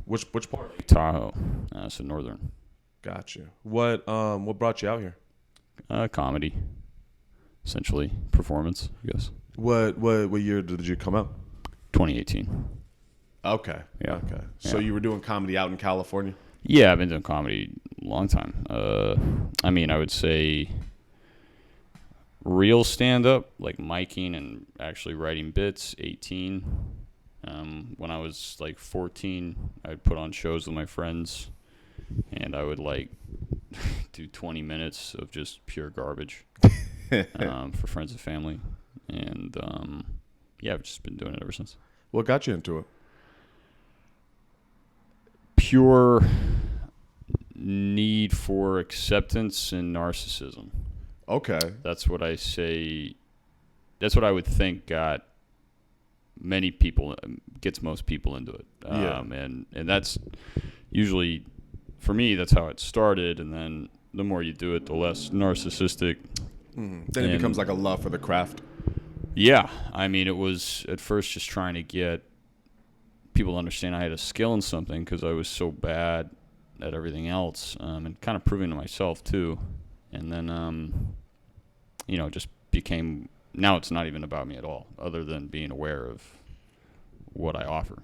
Which part? Lake Tahoe. So northern. Gotcha. What brought you out here? Comedy, essentially. Performance, I guess. What year did you come out? 2018. Okay. Yeah. Okay. So you were doing comedy out in California? Yeah, I've been doing comedy a long time. I mean, I would say real stand-up, like miking and actually writing bits, 18. When I was like 14, I'd put on shows with my friends, and I would like do 20 minutes of just pure garbage for friends and family. And yeah, I've just been doing it ever since. What got you into it? Pure need for acceptance and narcissism. Okay. That's what I say. That's what I would think gets most people into it. Yeah. And that's usually, for me, that's how it started. And then the more you do it, the less narcissistic. Mm-hmm. Then it becomes like a love for the craft. Yeah. I mean, it was at first just trying to get people to understand I had a skill in something because I was so bad at everything else, and kind of proving to myself too. And then, just became, now it's not even about me at all, other than being aware of what I offer.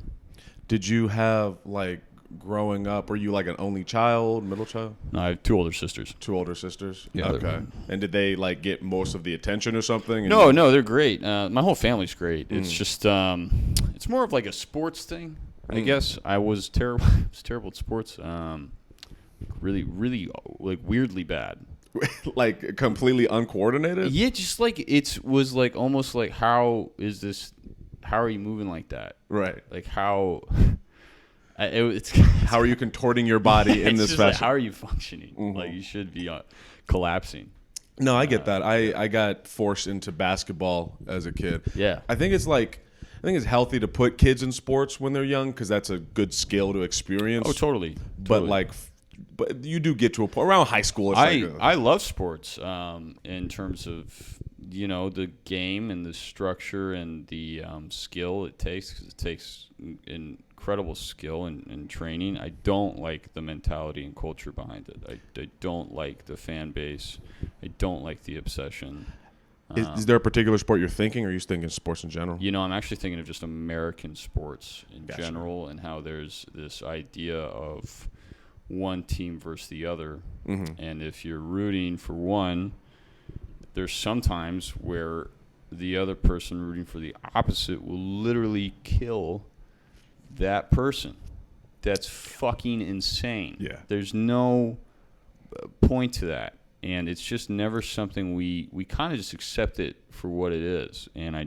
Did you have, like, growing up, were you like an only child, middle child? No, I have two older sisters. Two older sisters? Yeah. Okay. And did they, like, get most of the attention or something? No, they're great. My whole family's great. It's just, it's more of like a sports thing, I guess. I was terrible. I was terrible at sports. Really, really, like, weirdly bad. Like, completely uncoordinated? Yeah, just like it was like almost like, how are you moving like that? Right. Like how it's how are you contorting your body in this fashion? Like, how are you functioning? Mm-hmm. Like, you should be collapsing. No, I get that. I got forced into basketball as a kid. Yeah. I think it's healthy to put kids in sports when they're young because that's a good skill to experience. Oh, totally. But but you do get to a point around high school. I love sports in terms of the game and the structure and the skill it takes, because it takes incredible skill and training. I don't like the mentality and culture behind it. I don't like the fan base. I don't like the obsession. Is there a particular sport you're thinking, or are you thinking sports in general? I'm actually thinking of just American sports in general, and how there's this idea of one team versus the other. Mm-hmm. And if you're rooting for one, there's sometimes where the other person rooting for the opposite will literally kill that person. That's fucking insane. Yeah. There's no point to that. And it's just never something we kind of just accept it for what it is. And I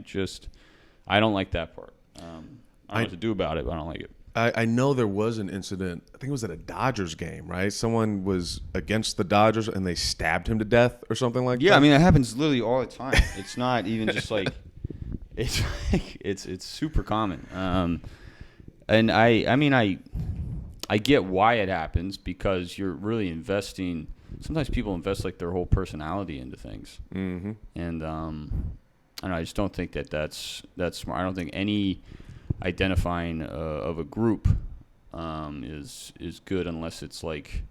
don't like that part. I don't know what to do about it, but I don't like it. I know there was an incident, I think it was at a Dodgers game, right? Someone was against the Dodgers and they stabbed him to death or something like that. Yeah, I mean, that happens literally all the time. It's not even just like, it's super common. And I get why it happens, because you're really investing. Sometimes people invest like their whole personality into things. Mm-hmm. And I don't know, I just don't think that's smart. I don't think any identifying of a group is good unless it's like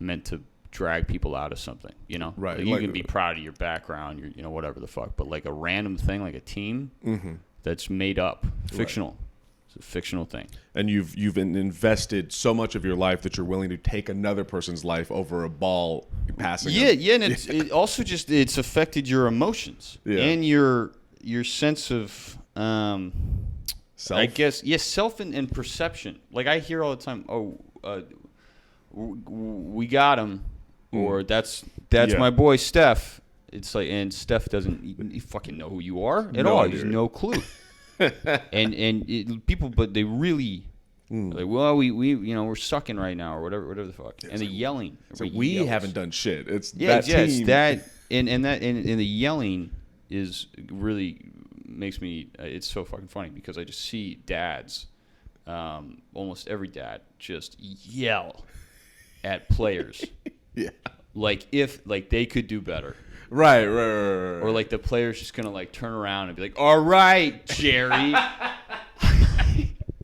meant to drag people out of something, Right. Like, you can be proud of your background, whatever the fuck, but like a random thing, like a team, mm-hmm. that's made up, fictional. Right. It's a fictional thing. And you've invested so much of your life that you're willing to take another person's life over a ball passing. Yeah, and it also just, it's affected your emotions and your sense of self? I guess, yes, self and perception. Like, I hear all the time, we got him, or that's my boy Steph. It's like, and Steph doesn't even fucking know who you are at all. He has no clue. and people, but they really like, well, we're sucking right now, or whatever the fuck, and the yelling. So we haven't done shit. It's team. That and the yelling is really makes me. It's so fucking funny, because I just see dads, almost every dad, just yell at players. Yeah. Like, if they could do better. Right. Or like the player's just gonna like turn around and be like, "All right, Jerry,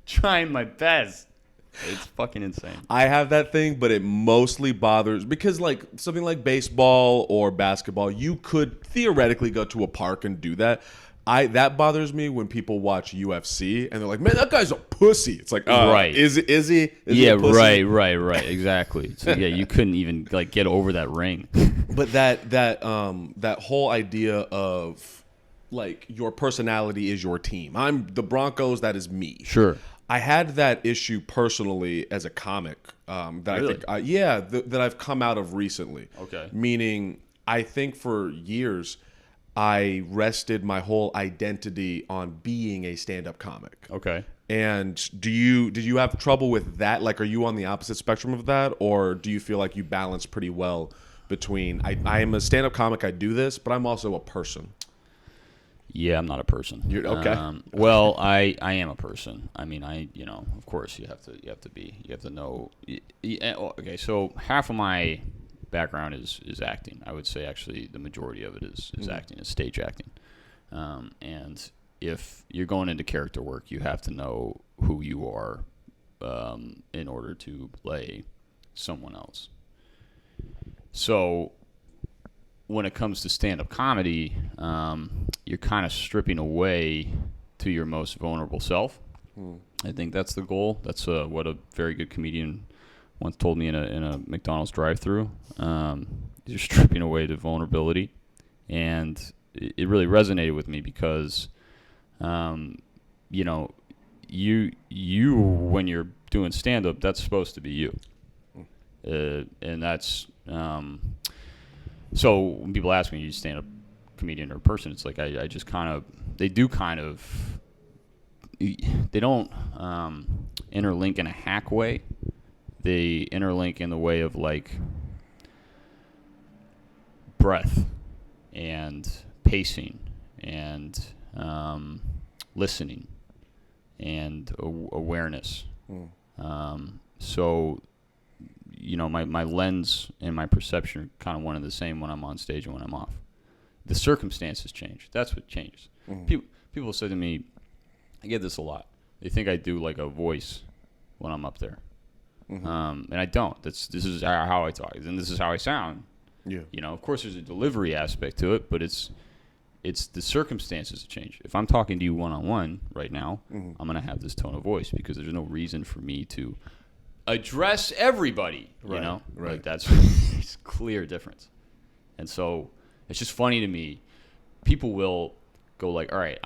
trying my best." It's fucking insane. I have that thing, but it mostly bothers because like something like baseball or basketball, you could theoretically go to a park and do that. That bothers me when people watch UFC and they're like, "Man, that guy's a pussy." It's like, Right. Is he? Is he Yeah, a pussy? right. Exactly. So yeah, you couldn't even like get over that ring. But that whole idea of like your personality is your team. I'm the Broncos. That is me. Sure. I had that issue personally as a comic. That Really? I think, that I've come out of recently. Okay. Meaning, I think for years, I rested my whole identity on being a stand-up comic. Okay. And did you have trouble with that? Like, are you on the opposite spectrum of that, or do you feel like you balance pretty well between I am a stand-up comic, I do this, but I'm also a person? Yeah, I'm not a person. You're okay. Well, I am a person. I mean, of course, you have to know. Okay, so half of my background is acting. I would say actually the majority of it is acting, is stage acting. And if you're going into character work, you have to know who you are in order to play someone else. So when it comes to stand-up comedy, you're kind of stripping away to your most vulnerable self. I think that's the goal. That's what a very good comedian once told me in a McDonald's drive-through. You're stripping away to vulnerability, and it really resonated with me because, you when you're doing stand-up, that's supposed to be you, and that's. So when people ask me, "Are you a stand-up comedian or a person?" It's like I just they don't interlink in a hack way. They interlink in the way of like breath and pacing and listening and awareness. So my lens and my perception are kind of one and the same when I'm on stage and when I'm off. The circumstances change. That's what changes. People say to me, I get this a lot. They think I do like a voice when I'm up there, and I don't. This is how I talk, and this is how I sound. Yeah. Of course, there's a delivery aspect to it, but it's the circumstances that change. If I'm talking to you one-on-one right now, I'm gonna have this tone of voice because there's no reason for me to address everybody, right. Like that's it's a clear difference. And so it's just funny to me. People will go like, all right,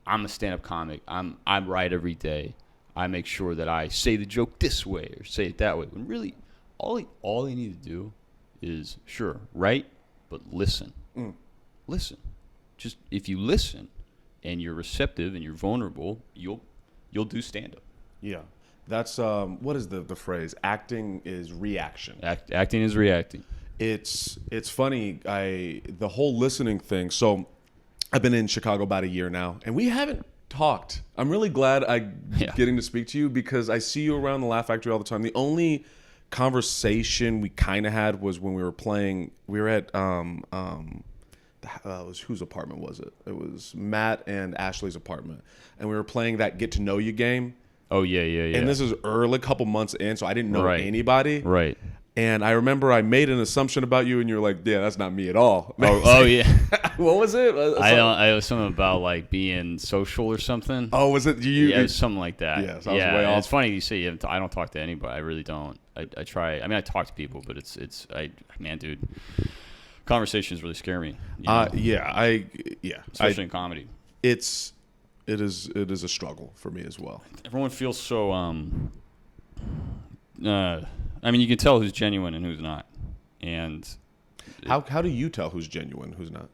I'm a stand-up comic. I write every day. I make sure that I say the joke this way or say it that way. When really, all you need to do is write, but listen. Listen. Just if you listen and you're receptive and you're vulnerable, you'll do stand-up. Yeah. That's what is the phrase? Acting is reaction. Acting is reacting. It's funny. The whole listening thing. So I've been in Chicago about a year now, and we haven't talked. I'm really glad getting to speak to you because I see you around the Laugh Factory all the time. The only conversation we kind of had was when we were playing. We were at whose apartment was it? It was Matt and Ashley's apartment, and we were playing that get to know you game. Oh yeah. And this is early, couple months in, so I didn't know anybody. Right. And I remember I made an assumption about you, and you're like, "Yeah, that's not me at all." Oh yeah. What was it? I was something about like being social or something. Oh, was it you? Yeah, it was something like that. Yeah, so I was way off. It's funny you say I don't talk to anybody. I really don't. I try. I mean, I talk to people, but dude, conversations really scare me. Especially in comedy. It is a struggle for me as well. Everyone feels so. I mean, you can tell who's genuine and who's not. And how do you tell who's genuine, who's not?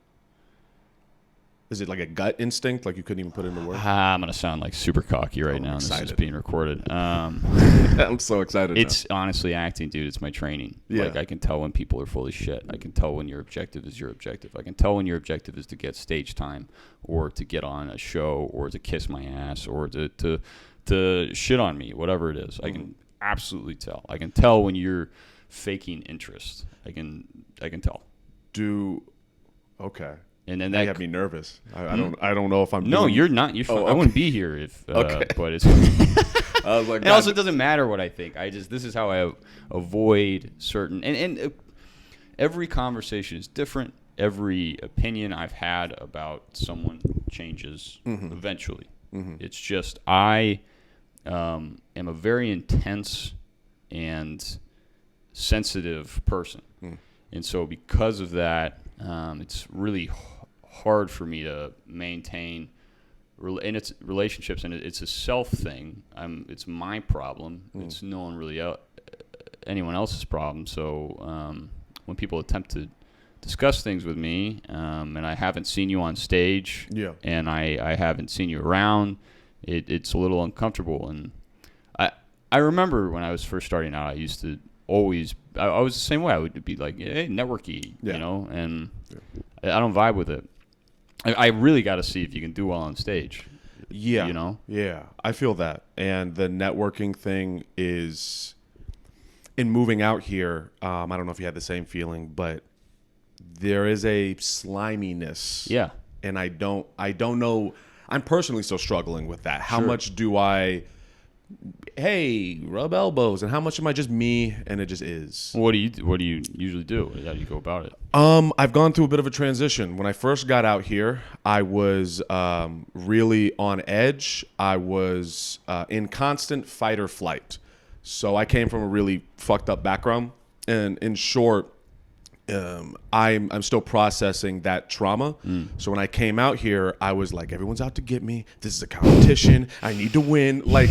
Is it like a gut instinct, like you couldn't even put into words? I'm gonna sound like super cocky right now. Excited. This is being recorded. I'm so excited. It's honestly acting, dude. It's my training. Yeah. Like I can tell when people are full of shit. I can tell when your objective is your objective. I can tell when your objective is to get stage time, or to get on a show, or to kiss my ass, or to shit on me, whatever it is. I can absolutely tell. I can tell when you're faking interest. I can tell. Okay. And then That that have me nervous. I don't know if I'm. No, doing... you're not. You're fine. okay. I wouldn't be here if. Okay. But it's. I was like, And also, it doesn't matter what I think. This is how I avoid certain and every conversation is different. Every opinion I've had about someone changes eventually. It's just I am a very intense and sensitive person, and so because of that, it's really hard for me to maintain. And it's relationships, and it's a self thing. It's my problem. It's no one really anyone else's problem. So when people attempt to discuss things with me, and I haven't seen you on stage, and I haven't seen you around, it's a little uncomfortable. And I remember when I was first starting out, I used to always I was the same way. I would be like, hey, networky, and I don't vibe with it. I really got to see if you can do well on stage. Yeah. Yeah, I feel that. And the networking thing is, in moving out here, I don't know if you had the same feeling, but there is a sliminess. Yeah. And I don't know. I'm personally still struggling with that. How much do I, rub elbows, and how much am I just me and it just is? What do you usually do? How do you go about it? I've gone through a bit of a transition. When I first got out here, I was really on edge. I was in constant fight or flight. So I came from a really fucked up background, and in short, I'm still processing that trauma. So when I came out here, I was like, everyone's out to get me. This is a competition. I need to win. Like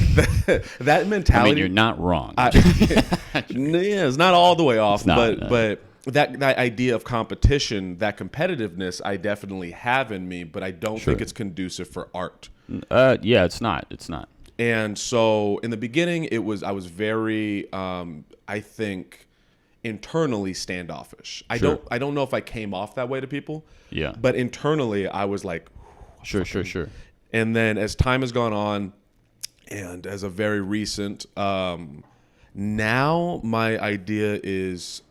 that mentality. I mean, you're not wrong. It's not all the way off, but that idea of competition, that competitiveness, I definitely have in me, but I don't think it's conducive for art. Yeah, it's not. It's not. And so in the beginning, I was very, I think, internally standoffish. I don't know if I came off that way to people. Yeah. But internally, I was like, sure. And then as time has gone on, and as a very recent, now my idea is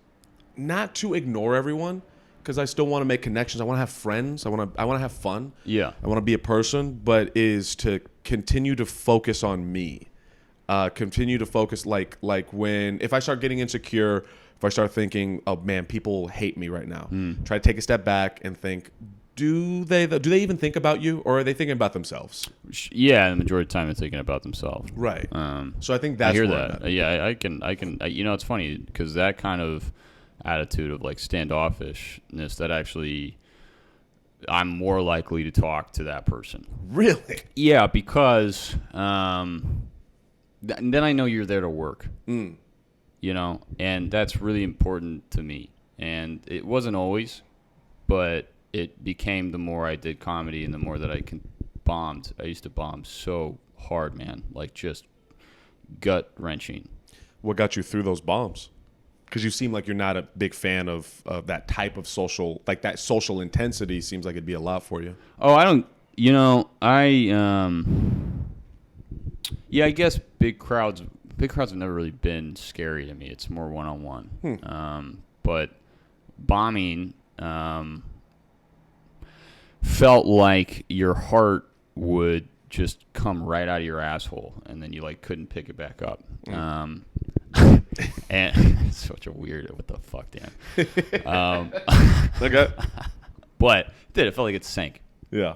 not to ignore everyone, because I still want to make connections. I want to have friends. I want to have fun. Yeah. I want to be a person, but is to continue to focus on me. Continue to focus like if I start getting insecure, if I start thinking, oh man, people hate me right now, try to take a step back and think, do they even think about you, or are they thinking about themselves? Yeah, the majority of the time they're thinking about themselves. Right. So I think that's I hear that. Yeah, I can. It's funny because that kind of attitude of like standoffishness, that actually I'm more likely to talk to that person. Really? Yeah, because then I know you're there to work. And that's really important to me. And it wasn't always, but it became the more I did comedy and the more that I bombed. I used to bomb so hard, man, like just gut wrenching. What got you through those bombs? Because you seem like you're not a big fan of that type of social, like that social intensity seems like it'd be a lot for you. Oh, I don't, I guess big crowds have never really been scary to me. It's more one-on-one. But bombing felt like your heart would just come right out of your asshole, and then you like couldn't pick it back up. And it's such a weird, what the fuck, Dan? Okay. But it felt like it sank. Yeah.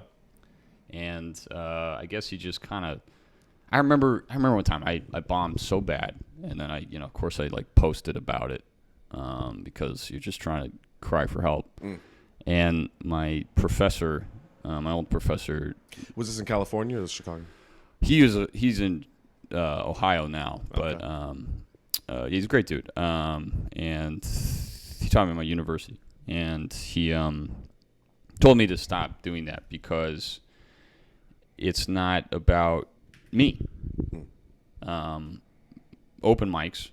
And I guess you just kind of. I remember one time I bombed so bad, and then I of course I like posted about it because you're just trying to cry for help. And my professor, my old professor. Was this in California or was it Chicago? He's in Ohio now, but he's a great dude. And he taught me at my university, and he told me to stop doing that because it's not about me. Open mics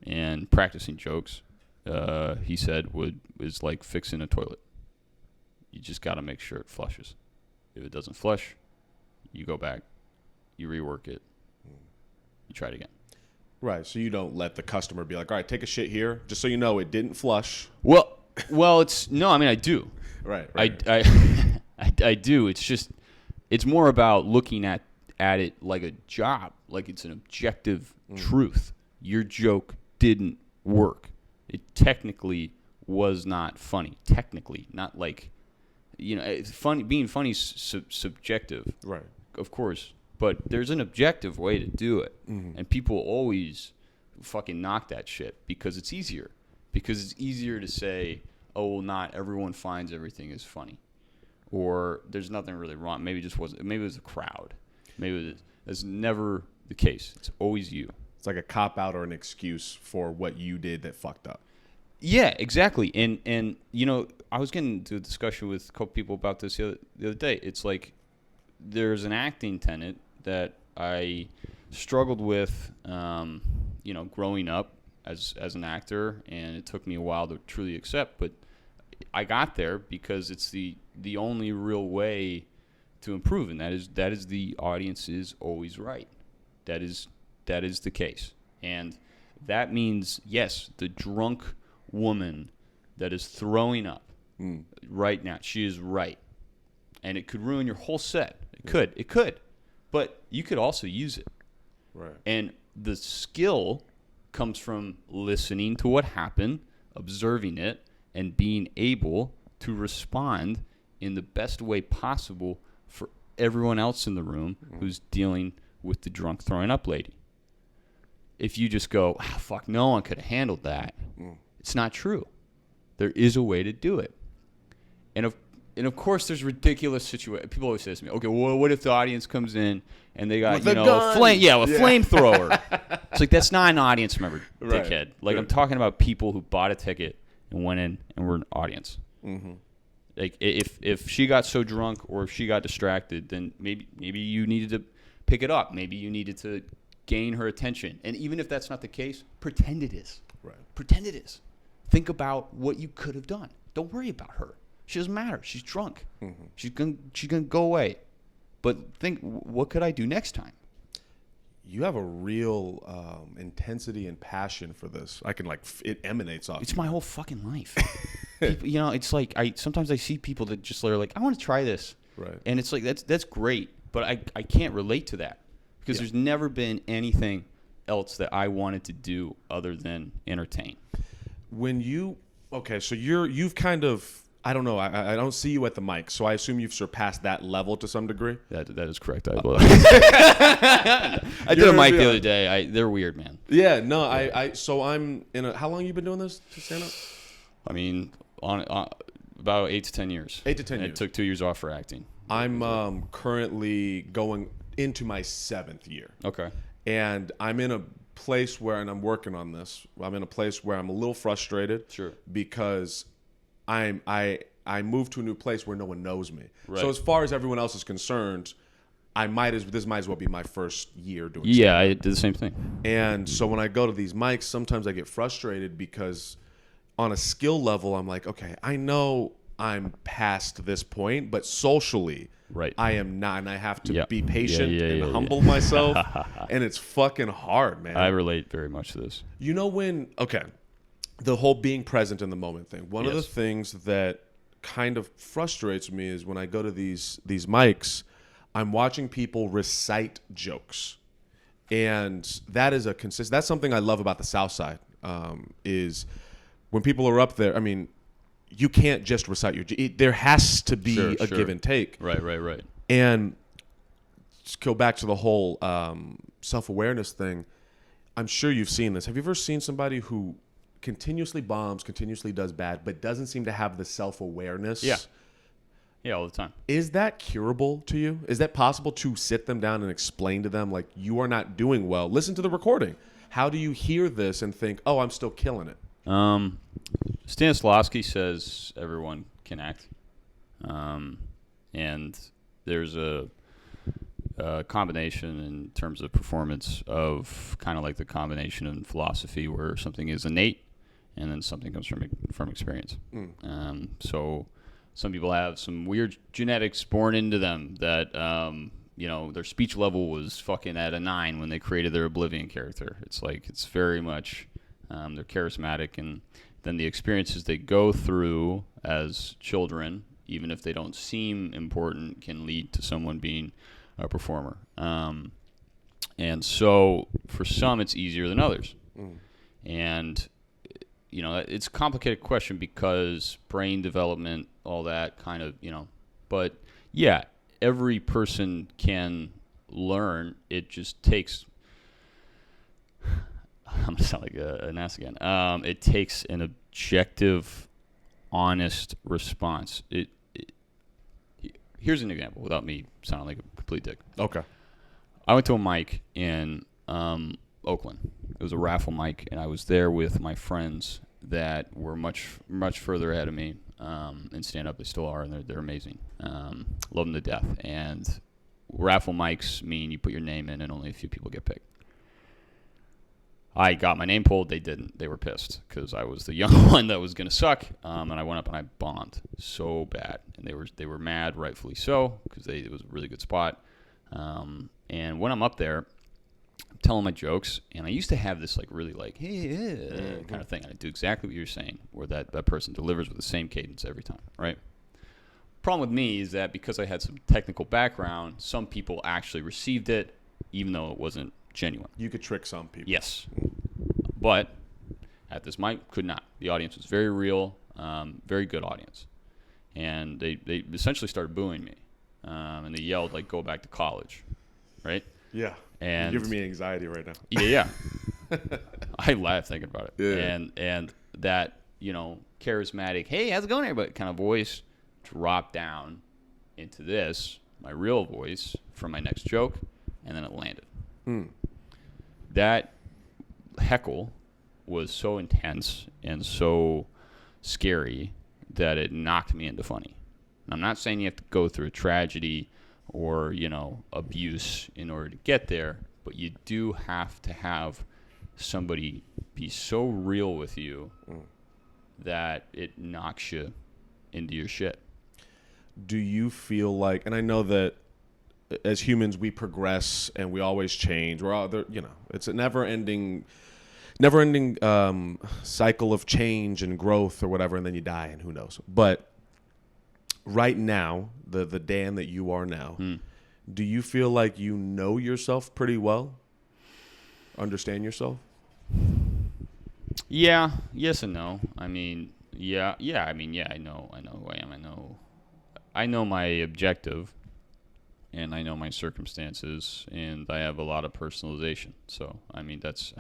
and practicing jokes, he said, is like fixing a toilet. You just got to make sure it flushes. If it doesn't flush, you go back, you rework it, you try it again. Right, so you don't let the customer be like, all right, take a shit here, just so you know it didn't flush. Well, it's no. I mean, I do. Right. I do. It's more about looking at it like a job, like it's an objective truth. Your joke didn't work. It technically was not funny. Technically, not like, it's funny. Being funny is subjective, right? Of course, but there's an objective way to do it, and people always fucking knock that shit because it's easier. Because it's easier to say, oh, well, not everyone finds everything as funny, or there's nothing really wrong. Maybe it was a crowd. That's never the case. It's always you. It's like a cop out or an excuse for what you did that fucked up. Yeah, exactly. And I was getting into a discussion with a couple people about this the other day. It's like there's an acting tenet that I struggled with, growing up as an actor, and it took me a while to truly accept. But I got there because it's the only real way to improve, and that is the audience is always right. That is the case, and that means yes, the drunk woman that is throwing up right now, she is right, and it could ruin your whole set. It could, but you could also use it. Right. And the skill comes from listening to what happened, observing it, and being able to respond in the best way possible for everyone else in the room who's dealing with the drunk throwing up lady. If you just go, fuck, no one could have handled that, it's not true. There is a way to do it. And of course, there's ridiculous situations. People always say to me, okay, well, what if the audience comes in and they got, a flamethrower? It's like, that's not an audience member, dickhead. Like, I'm talking about people who bought a ticket and went in and were an audience. Mm-hmm. Like, if she got so drunk or if she got distracted, then maybe you needed to pick it up. Maybe you needed to gain her attention. And even if that's not the case, pretend it is. Right. Pretend it is. Think about what you could have done. Don't worry about her. She doesn't matter. She's drunk. Mm-hmm. She's gonna go away. But think, what could I do next time? You have a real intensity and passion for this. I can it emanates off. It's my whole fucking life. People, it's like sometimes I see people that just are like, I want to try this. Right. And it's like that's great, but I can't relate to that because there's never been anything else that I wanted to do other than entertain. So you've kind of, I don't know, I don't see you at the mic, so I assume you've surpassed that level to some degree. That is correct. I did a mic the other day. They're weird, man. Yeah, no, so I'm in how long you been doing this to stand up? I mean, on about 8 to 10 years. 8 to 10 years. I took 2 years off for acting. I'm currently going into my 7th year. Okay. And I'm in a place where, and I'm working on this, I'm in a place where I'm a little frustrated. Sure. Because I moved to a new place where no one knows me. Right. So as far as everyone else is concerned, this might as well be my first year doing stand-up. Yeah, I did the same thing. And so when I go to these mics, sometimes I get frustrated because on a skill level, I'm like, okay, I know I'm past this point, but socially, I am not, and I have to be patient and humble myself, and it's fucking hard, man. I relate very much to this. You know the whole being present in the moment thing. One of the things that kind of frustrates me is when I go to these mics, I'm watching people recite jokes, and that is that's something I love about the South Side. Is when people are up there. I mean, you can't just recite there has to be a give and take. Right. And just go back to the whole self-awareness thing. I'm sure you've seen this. Have you ever seen somebody who continuously bombs, continuously does bad, but doesn't seem to have the self-awareness? Yeah, all the time. Is that curable to you? Is that possible to sit them down and explain to them, like, you are not doing well? Listen to the recording. How do you hear this and think, oh, I'm still killing it? Stanislavski says everyone can act. And there's a combination in terms of performance of kind of like the combination in philosophy where something is innate and then something comes from experience. So some people have some weird genetics born into them that, their speech level was fucking at a 9 when they created their Oblivion character. It's like, it's very much, they're charismatic, and then the experiences they go through as children even if they don't seem important, can lead to someone being a performer. And so for some, it's easier than others. And, it's a complicated question because brain development, all that kind of, but yeah, every person can learn. It just takes, I'm going to sound like an ass again. It takes an objective, honest response. Here's an example without me sounding like a complete dick. Okay. I went to a mic in Oakland. It was a raffle mic, and I was there with my friends that were much, much further ahead of me in stand-up. They still are, and they're amazing. Love them to death. And raffle mics mean you put your name in, and only a few people get picked. I got my name pulled. They didn't. They were pissed because I was the young one that was going to suck, and I went up and I bombed so bad. And they were mad, rightfully so, because it was a really good spot. And when I'm up there, I'm telling my jokes, and I used to have this really hey, kind of thing. I do exactly what you're saying, where that person delivers with the same cadence every time, right? Problem with me is that because I had some technical background, some people actually received it, even though it wasn't genuine. You could trick some people. Yes. But at this mic, could not. The audience was very real, very good audience. And they essentially started booing me. And they yelled, go back to college, right? Yeah. And you're giving me anxiety right now. Yeah. I laugh thinking about it. Yeah. And that, charismatic, hey, how's it going, everybody, kind of voice dropped down into this, my real voice, from my next joke, and then it landed. That heckle was so intense and so scary that it knocked me into funny. And I'm not saying you have to go through a tragedy or, abuse in order to get there, but you do have to have somebody be so real with you that it knocks you into your shit. Do you feel like, and I know that as humans we progress and we always change. We're all there, it's a never-ending cycle of change and growth or whatever, and then you die and who knows. But right now, the Dan that you are now, do you feel like you know yourself pretty well? Understand yourself? Yeah. Yes and no. I mean, yeah. I know who I am. I know my objective, and I know my circumstances, and I have a lot of personalization. So, I mean, that's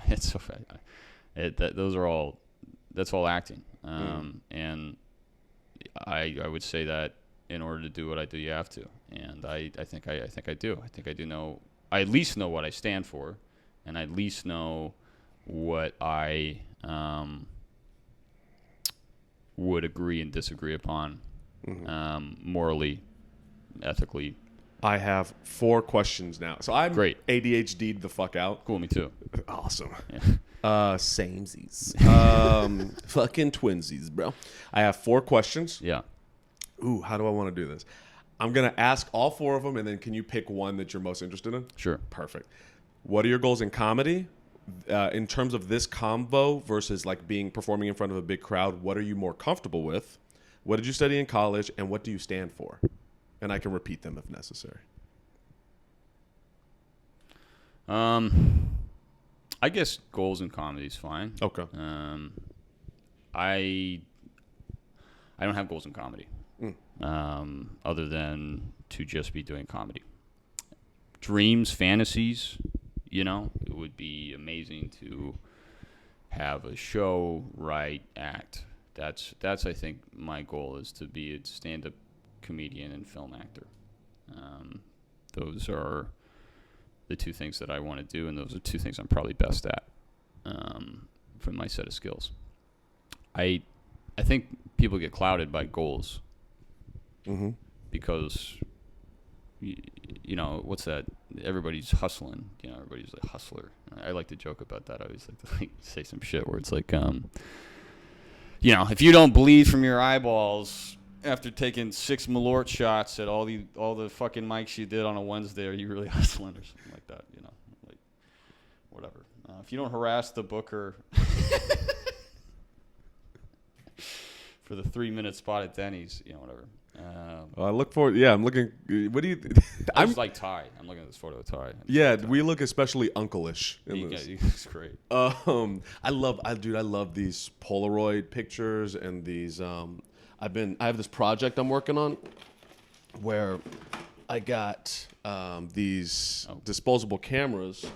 all acting. And I would say that in order to do what I do, you have to. And I think I do. I think I do know. I at least know what I stand for, and I at least know what I would agree and disagree upon, morally, ethically. I have 4 questions now. So I'm great. ADHD'd the fuck out. Cool, me too. Awesome. Yeah. Samesies. Fucking twinsies, bro. I have 4 questions. Yeah. Ooh, how do I want to do this? I'm going to ask all 4 of them, and then can you pick one that you're most interested in? Sure. Perfect. What are your goals in comedy? In terms of this combo versus performing in front of a big crowd, what are you more comfortable with? What did you study in college, and what do you stand for? And I can repeat them if necessary. I guess goals in comedy is fine. Okay. I don't have goals in comedy, other than to just be doing comedy. Dreams, fantasies, it would be amazing to have a show, write, act. That's I think my goal is to be a stand-up comedian and film actor. Those are the 2 things that I want to do, and those are 2 things I'm probably best at from my set of skills. I think people get clouded by goals because what's that? Everybody's hustling. Everybody's a hustler. I like to joke about that. I always like to say some shit where it's like, if you don't bleed from your eyeballs after taking 6 Malort shots at all the fucking mics you did on a Wednesday, are you really hustling or something like that? Whatever. If you don't harass the booker for the 3-minute spot at Denny's, whatever. I look forward. Yeah, I'm looking. What do you? I just like Ty. I'm looking at this photo of Ty. Yeah, we look especially uncle-ish in this. It's great. I love these Polaroid pictures and these. I have this project I'm working on where I got these disposable cameras,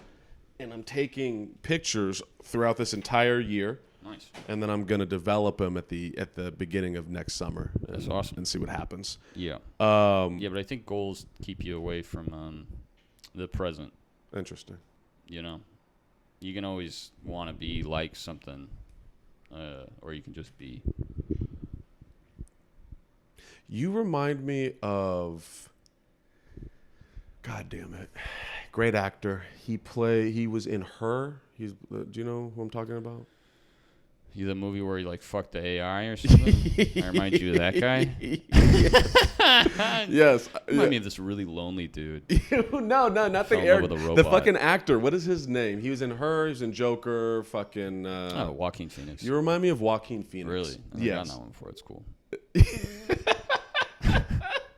and I'm taking pictures throughout this entire year. Nice. And then I'm gonna develop them at the beginning of next summer. That's awesome. And see what happens. Yeah. But I think goals keep you away from the present. Interesting. You can always want to be like something, or you can just be. You remind me of. God damn it! Great actor. He was in Her. Do you know who I'm talking about? You the movie where he fucked the AI or something? I remind you of that guy. Yes. Remind me of this really lonely dude. No, not the Fell in love with a robot. The fucking actor. What is his name? He was in Her. He was in Joker. Fucking. Joaquin Phoenix. You remind me of Joaquin Phoenix. Really? I've yes. gotten that one before. It's cool.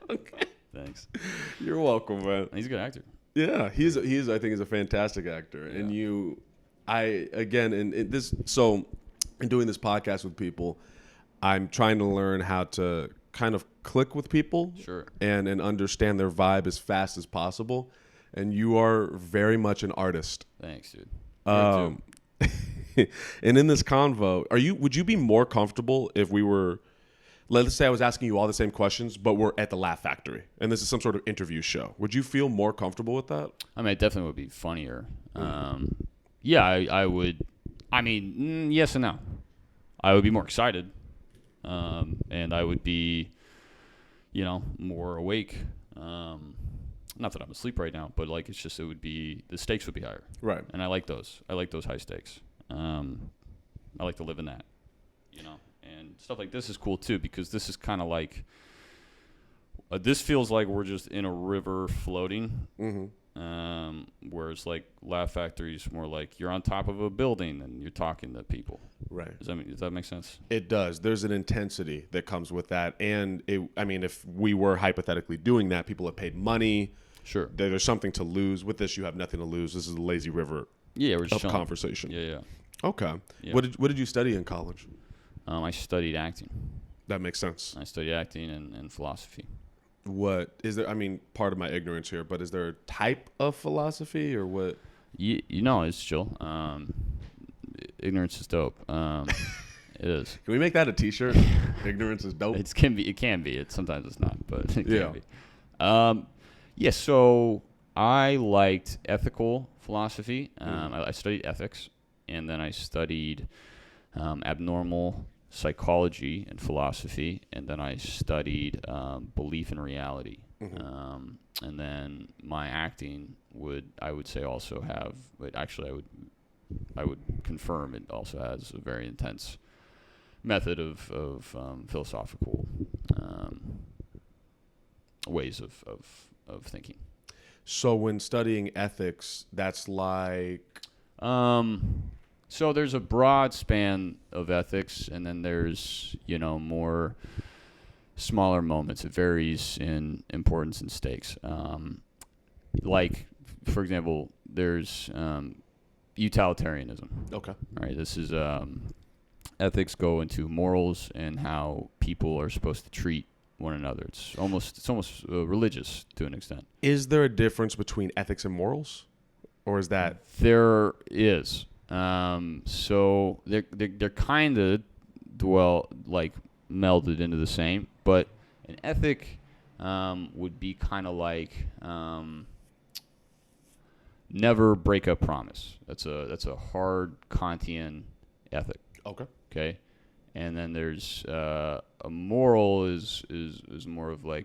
Okay. Thanks. You're welcome, man. He's a good actor. Yeah, I think he's a fantastic actor, yeah. And in doing this podcast with people, I'm trying to learn how to kind of click with people, sure, and understand their vibe as fast as possible. And you are very much an artist. Thanks, dude. And in this convo, would you be more comfortable if we were? Let's say I was asking you all the same questions, but we're at the Laugh Factory, and this is some sort of interview show. Would you feel more comfortable with that? I mean, it definitely would be funnier. Yeah, I would. I mean, yes and no. I would be more excited, and I would be, more awake. Not that I'm asleep right now, but it's just the stakes would be higher. Right. And I like those. I like those high stakes. I like to live in that, And stuff like this is cool too, because this is kind of this feels like we're just in a river floating. Mm-hmm. Whereas Laugh Factory is more like you're on top of a building and you're talking to people. Right. Does that make sense? It does. There's an intensity that comes with that. And if we were hypothetically doing that, people have paid money. Sure. There's something to lose. With this, you have nothing to lose. This is a lazy river we're just of conversation. Yeah. Okay. Yeah. What did you study in college? I studied acting. That makes sense. I studied acting and philosophy. What is there? I mean, part of my ignorance here, but is there a type of philosophy or what? It's chill. Ignorance is dope. It is. Can we make that a T-shirt? Ignorance is dope. It can be. Sometimes it's not, but it can be. So I liked ethical philosophy. I studied ethics, and then I studied abnormal psychology and philosophy, and then I studied belief in reality. Mm-hmm. And then my acting I would say also have, but actually I would confirm it also has a very intense method of philosophical ways of thinking. So when studying ethics, that's So there's a broad span of ethics, and then there's, more smaller moments. It varies in importance and stakes. For example, there's utilitarianism. Okay. Right. This is ethics go into morals and how people are supposed to treat one another. It's almost religious to an extent. Is there a difference between ethics and morals, or is that there is? So they're kind of melded into the same, but an ethic would be kind of never break a promise. That's a hard Kantian ethic. Okay. And then there's a moral is more of this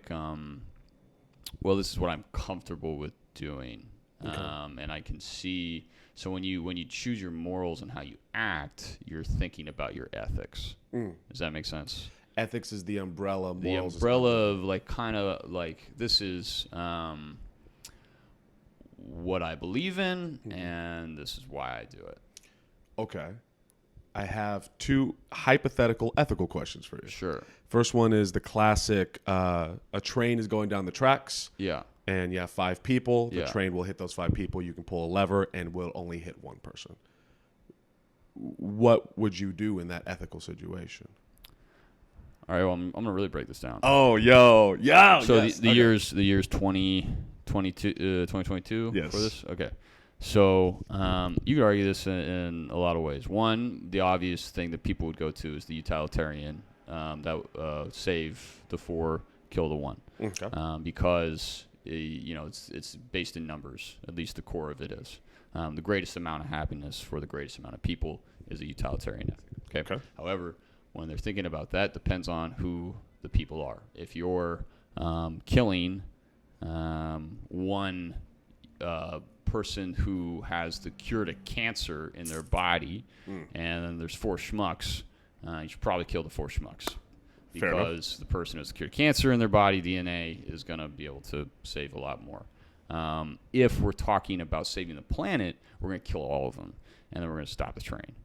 is what I'm comfortable with doing. Okay. And I can see. So when you choose your morals and how you act, you're thinking about your ethics. Does that make sense? Ethics is the umbrella. The Morals umbrella of this is what I believe in, and this is why I do it. Okay. I have 2 hypothetical ethical questions for you. Sure. First one is the classic, a train is going down the tracks. Yeah. And you have 5 people. The Yeah. train will hit those 5 people. You can pull a lever and will only hit one person. What would you do in that ethical situation? All right. Well, I'm gonna really break this down. Oh, yo, yeah. So the years 2022 Yes. for this. Okay. So you could argue this in a lot of ways. One, the obvious thing that people would go to is the utilitarian, that save the 4, kill the 1, Okay. because it's based in numbers. At least the core of it is. The greatest amount of happiness for the greatest amount of people is a utilitarian ethic. Okay. However, when they're thinking about that, depends on who the people are. If you're killing one person who has the cure to cancer in their body, and then there's 4 schmucks, you should probably kill the 4 schmucks. Because the person who has the cure to cancer in their body, DNA, is going to be able to save a lot more. If we're talking about saving the planet, we're going to kill all of them, and then we're going to stop the train.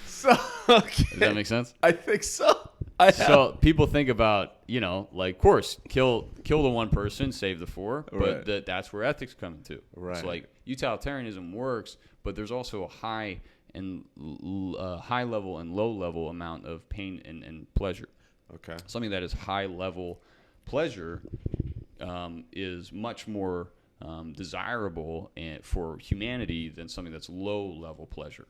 So, okay. Does that make sense? I think so. So people think about, of course, kill the 1 person, save the 4, but Right. that's where ethics come into. Right. It's like utilitarianism works, but there's also a high level and low level amount of pain and pleasure. Okay. Something that is high level pleasure is much more desirable for humanity than something that's low level pleasure,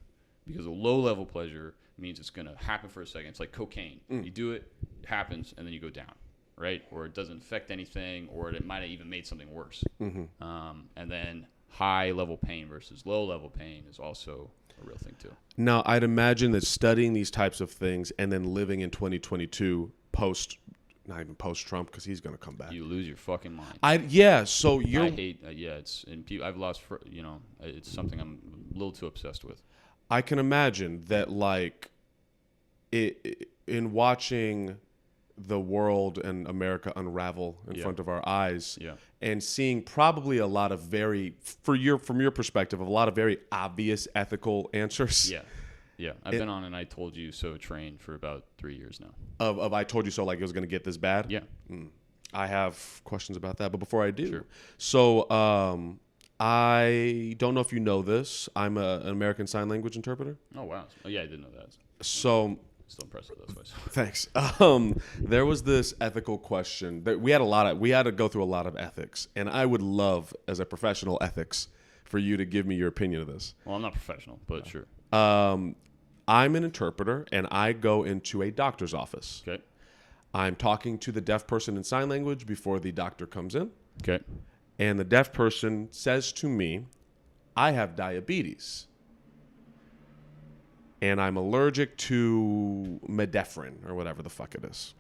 because a low level pleasure means it's going to happen for a second. It's like cocaine. You do it, it happens, and then you go down, right? Or it doesn't affect anything, or it might have even made something worse. And then high level pain versus low level pain is also a real thing too. Now, I'd imagine that studying these types of things and then living in 2022 not even post-Trump, because he's going to come back. You lose your fucking mind. So you're... I hate, I've lost, it's something I'm a little too obsessed with. I can imagine that, like, in watching the world and America unravel in front of our eyes, and seeing probably a lot of from your perspective, a lot of very obvious ethical answers. Yeah. I've been on an I told you so train for about 3 years now. Of I told you so, like it was going to get this bad? Yeah. I have questions about that, but before I do, Sure. So I don't know if you know this. I'm an American Sign Language interpreter. Oh, wow. Oh, yeah, I didn't know that. So... Still impressive, those ways. Thanks. There was this ethical question that we had to go through a lot of ethics, and I would love, as a professional ethics, for you to give me your opinion of this. Well, I'm not professional, but sure. I'm an interpreter, and I go into a doctor's office. Okay. I'm talking to the deaf person in sign language before the doctor comes in. Okay. And the deaf person says to me, I have diabetes. And I'm allergic to medephrine or whatever the fuck it is.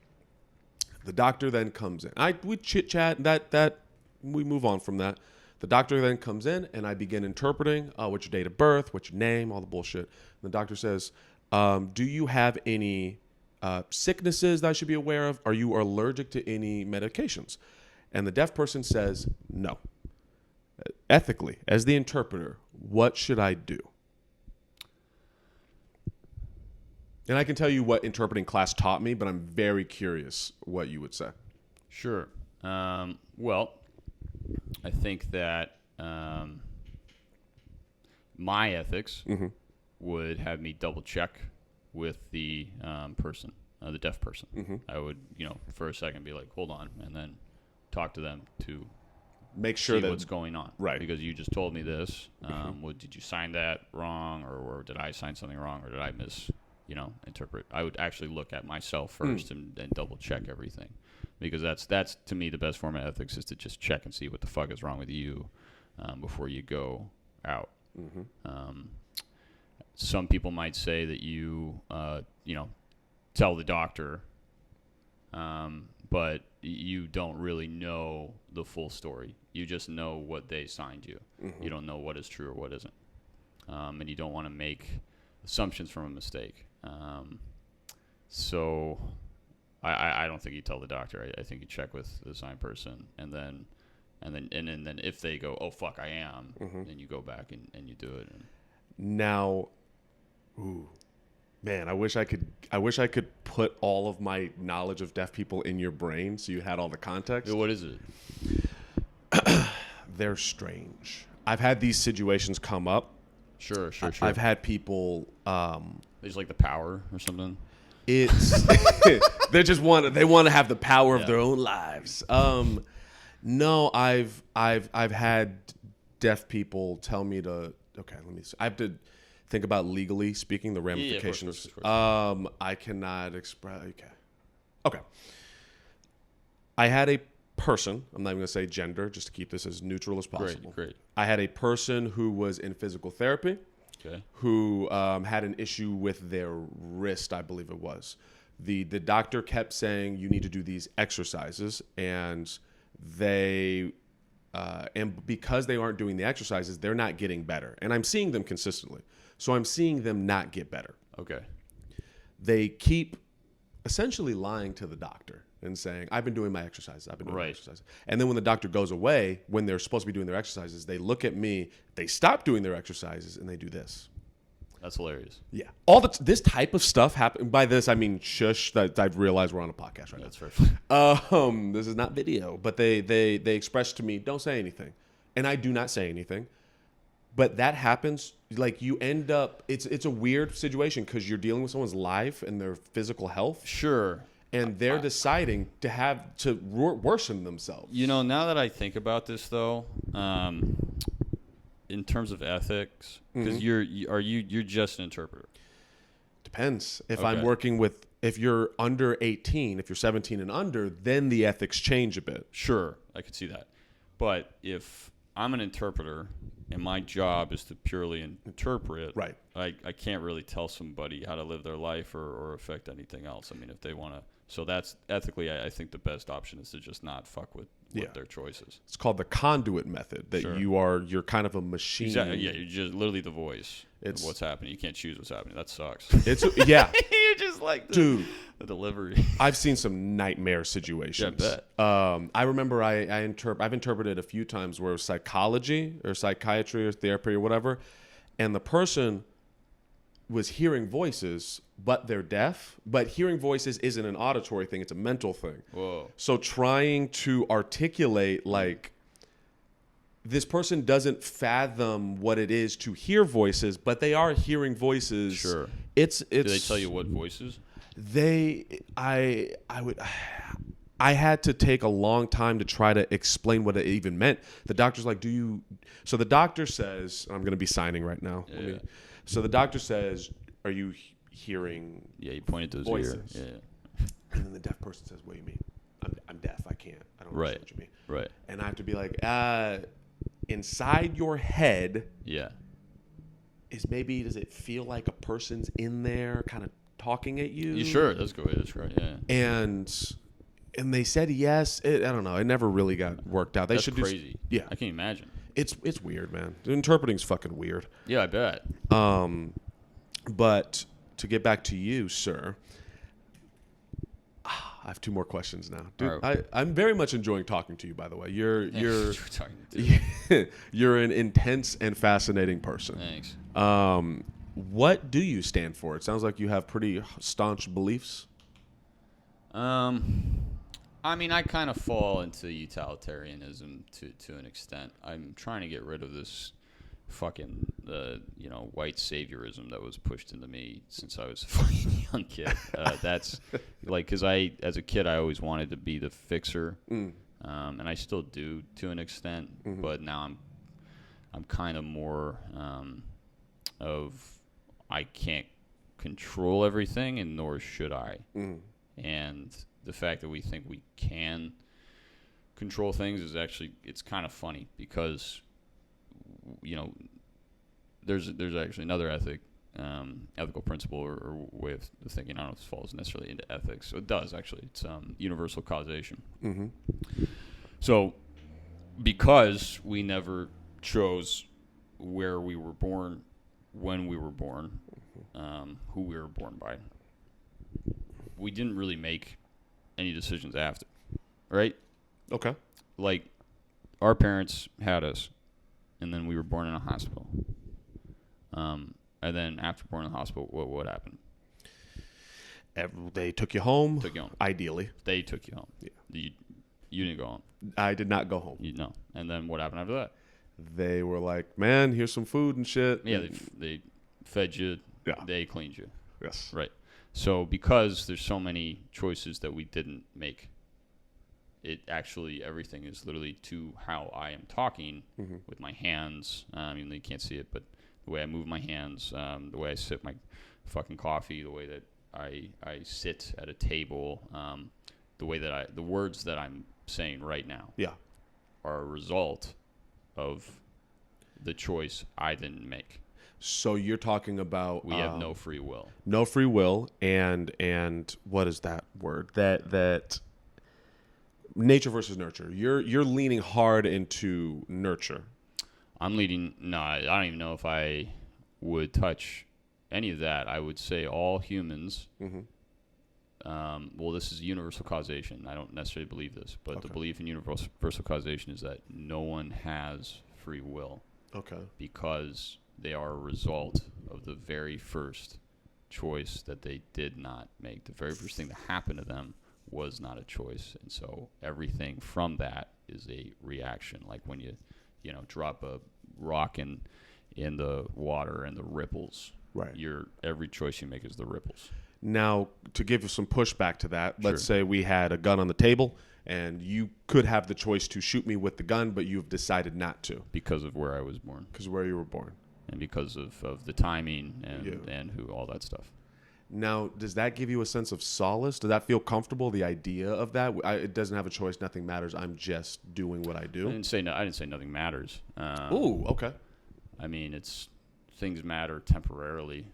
The doctor then comes in. We chit chat. That we move on from that. The doctor then comes in, and I begin interpreting. What's your date of birth? What's your name? All the bullshit. And the doctor says, "Do you have any sicknesses that I should be aware of? Are you allergic to any medications?" And the deaf person says, "No." Ethically, as the interpreter, what should I do? And I can tell you what interpreting class taught me, but I'm very curious what you would say. Sure. Well, I think that my ethics would have me double check with the person, the deaf person. I would, for a second be like, hold on, and then talk to them to make sure see what's going on. Right. Because you just told me this. Did you sign that wrong, or did I sign something wrong, or did I interpret? I would actually look at myself first and double check everything, because that's to me the best form of ethics, is to just check and see what the fuck is wrong with you before you go out. Some people might say that you tell the doctor, but you don't really know the full story. You just know what they signed you. You don't know what is true or what isn't, and you don't want to make assumptions from a mistake. So I don't think you tell the doctor. I think you check with the signed person, and then And then if they go, oh fuck, I am, then you go back and you do it. Now, ooh, man, I wish I could put all of my knowledge of deaf people in your brain so you had all the context. What is it? They're strange. I've had these situations come up. Sure. I've had people. They just like the power or something. It's they want to have the power of their own lives. No, I've had deaf people tell me to. Okay, let me. I have to think about legally speaking the ramifications. Of course. I cannot express. Okay. I had a person. I'm not even going to say gender, just to keep this as neutral as possible. Great. I had a person who was in physical therapy. Okay. Who had an issue with their wrist, I believe it was. The doctor kept saying you need to do these exercises, and because they aren't doing the exercises, they're not getting better. And I'm seeing them consistently, so I'm seeing them not get better. Okay. They keep essentially lying to the doctor and saying, I've been doing my exercises. My exercises. And then when the doctor goes away, when they're supposed to be doing their exercises, they look at me, they stop doing their exercises, and they do this. That's hilarious. Yeah. This type of stuff happen. By this, I mean shush, that I've realized we're on a podcast right now. That's right. This is not video, but they express to me, don't say anything. And I do not say anything. But that happens, like you end up, it's a weird situation because you're dealing with someone's life and their physical health. Sure. And they're deciding to worsen themselves. You know, now that I think about this, though, in terms of ethics, because you're just an interpreter. Depends. I'm working with, if you're under 18, if you're 17 and under, then the ethics change a bit. Sure, I could see that. But if I'm an interpreter and my job is to purely interpret, right? I can't really tell somebody how to live their life or affect anything else. I mean, if they want to. So that's ethically, I think the best option is to just not fuck with their choices. It's called the conduit method. That you're kind of a machine. Exactly. Yeah, you're just literally the voice of what's happening. You can't choose what's happening. That sucks. Yeah. You're just like the delivery. I've seen some nightmare situations. Yeah, I bet. I remember I've interpreted a few times where it was psychology or psychiatry or therapy or whatever, and the person was hearing voices, but they're deaf. But hearing voices isn't an auditory thing; it's a mental thing. Whoa! So trying to articulate, like, this person doesn't fathom what it is to hear voices, but they are hearing voices. Sure. It's. Do they tell you what voices? I had to take a long time to try to explain what it even meant. The doctor's like, so the doctor says, I'm going to be signing right now. Yeah. So the doctor says, are you hearing he pointed to his voices? ear. Yeah. And then the deaf person says, what do you mean? I'm deaf. I can't. I don't understand what you mean. Right. And I have to be like, inside your head. Yeah. Does it feel like a person's in there kind of talking at you? Sure. That's good. That's right. Yeah. And they said yes. I don't know. It never really got worked out. That's crazy. Yeah. I can't imagine. It's weird, man. Interpreting's fucking weird. Yeah, I bet. But to get back to you, sir, I have two more questions now. Dude, right. I'm very much enjoying talking to you, by the way. You're an intense and fascinating person. Thanks. What do you stand for? It sounds like you have pretty staunch beliefs. I mean, I kind of fall into utilitarianism to an extent. I'm trying to get rid of this fucking white saviorism that was pushed into me since I was a fucking young kid. That's like, because as a kid, I always wanted to be the fixer, and I still do to an extent. Mm-hmm. But now I'm kind of more of I can't control everything, and nor should I. Mm. And the fact that we think we can control things is actually, it's kind of funny because, there's actually another ethical principle or way of thinking. I don't know if this falls necessarily into ethics. So it does, actually. It's universal causation. Mm-hmm. So because we never chose where we were born, when we were born, who we were born by, we didn't really make any decisions after, right? Okay. Like, our parents had us, and then we were born in a hospital. And then after born in the hospital, what happened? They took you home. Took you home. Ideally. They took you home. Yeah. You didn't go home. I did not go home. No. And then what happened after that? They were like, man, here's some food and shit. Yeah, they fed you. Yeah. They cleaned you. Yes. Right. So because there's so many choices that we didn't make, it actually, everything is literally to how I am talking with my hands. Even though you can't see it, but the way I move my hands, the way I sip my fucking coffee, the way that I sit at a table, the way that the words that I'm saying right now are a result of the choice I didn't make. So you're talking about we have no free will. No free will, and what is that word? That nature versus nurture. You're leaning hard into nurture. I'm leading. No, I don't even know if I would touch any of that. I would say all humans. Well, this is universal causation. I don't necessarily believe this, but the belief in universal causation is that no one has free will. Okay. Because they are a result of the very first choice that they did not make. The very first thing that happened to them was not a choice, and so everything from that is a reaction. Like when you drop a rock in the water and the ripples. Right. Every choice you make is the ripples. Now, to give you some pushback to that, let's say we had a gun on the table, and you could have the choice to shoot me with the gun, but you've decided not to. Because of where I was born. Because of where you were born. And because of the timing and who, all that stuff. Now, does that give you a sense of solace? Does that feel comfortable, the idea of that? It doesn't have a choice, nothing matters, I'm just doing what I do? I didn't say nothing matters. Ooh, okay. I mean, things matter temporarily.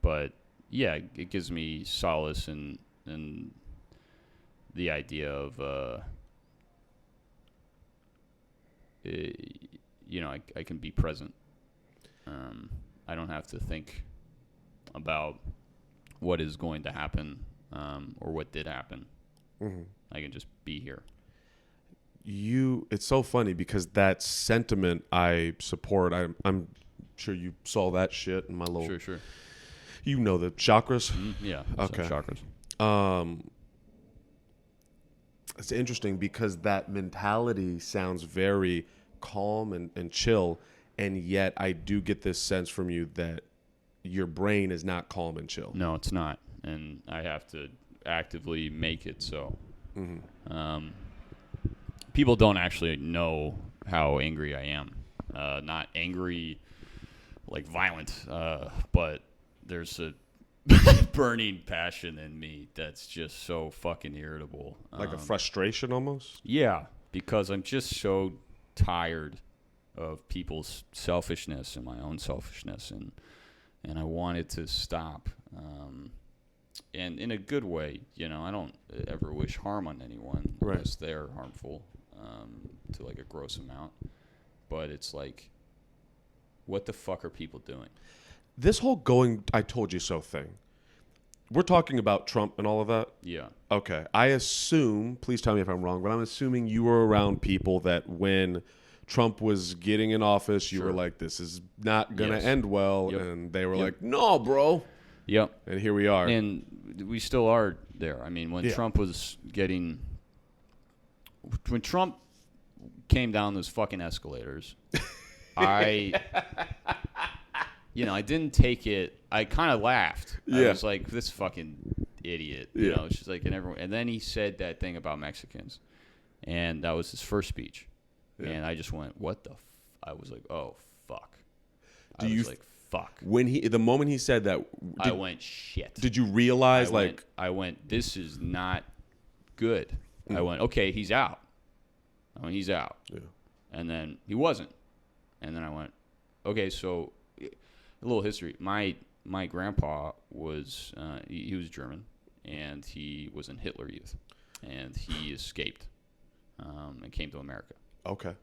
But yeah, it gives me solace in the idea of I can be present. I don't have to think about what is going to happen or what did happen. I can just be here. It's so funny because that sentiment I support. I'm sure you saw that shit in my little. Sure. You know the chakras. Yeah. Okay. Chakras. It's interesting because that mentality sounds very calm and chill, and yet I do get this sense from you that your brain is not calm and chill. No, it's not, and I have to actively make it so. People don't actually know how angry I am. Not angry, like violent, but there's a burning passion in me that's just so fucking irritable. Like a frustration almost? Yeah, because I'm just so tired of people's selfishness and my own selfishness, and I want it to stop. And in a good way, I don't ever wish harm on anyone unless they're harmful to like a gross amount. But it's like, what the fuck are people doing? This whole going I told you so thing. We're talking about Trump and all of that? Yeah. Okay. I assume, please tell me if I'm wrong, but I'm assuming you were around people that when Trump was getting in office, you were like, this is not going to end well. Yep. And they were like, no, bro. Yep. And here we are. And we still are there. I mean, when Trump came down those fucking escalators, I didn't take it. I kind of laughed. I was like, this fucking idiot. It's just like, and then he said that thing about Mexicans, and that was his first speech. Yeah. And I just went, what the I was like, oh, fuck. Fuck. The moment he said that, I went, shit. Did you realize, I went, this is not good. I went, okay, he's out. He's out. Yeah. And then he wasn't. And then I went, okay, so a little history. My grandpa was, he was German, and he was in Hitler Youth. And he escaped and came to America. Okay.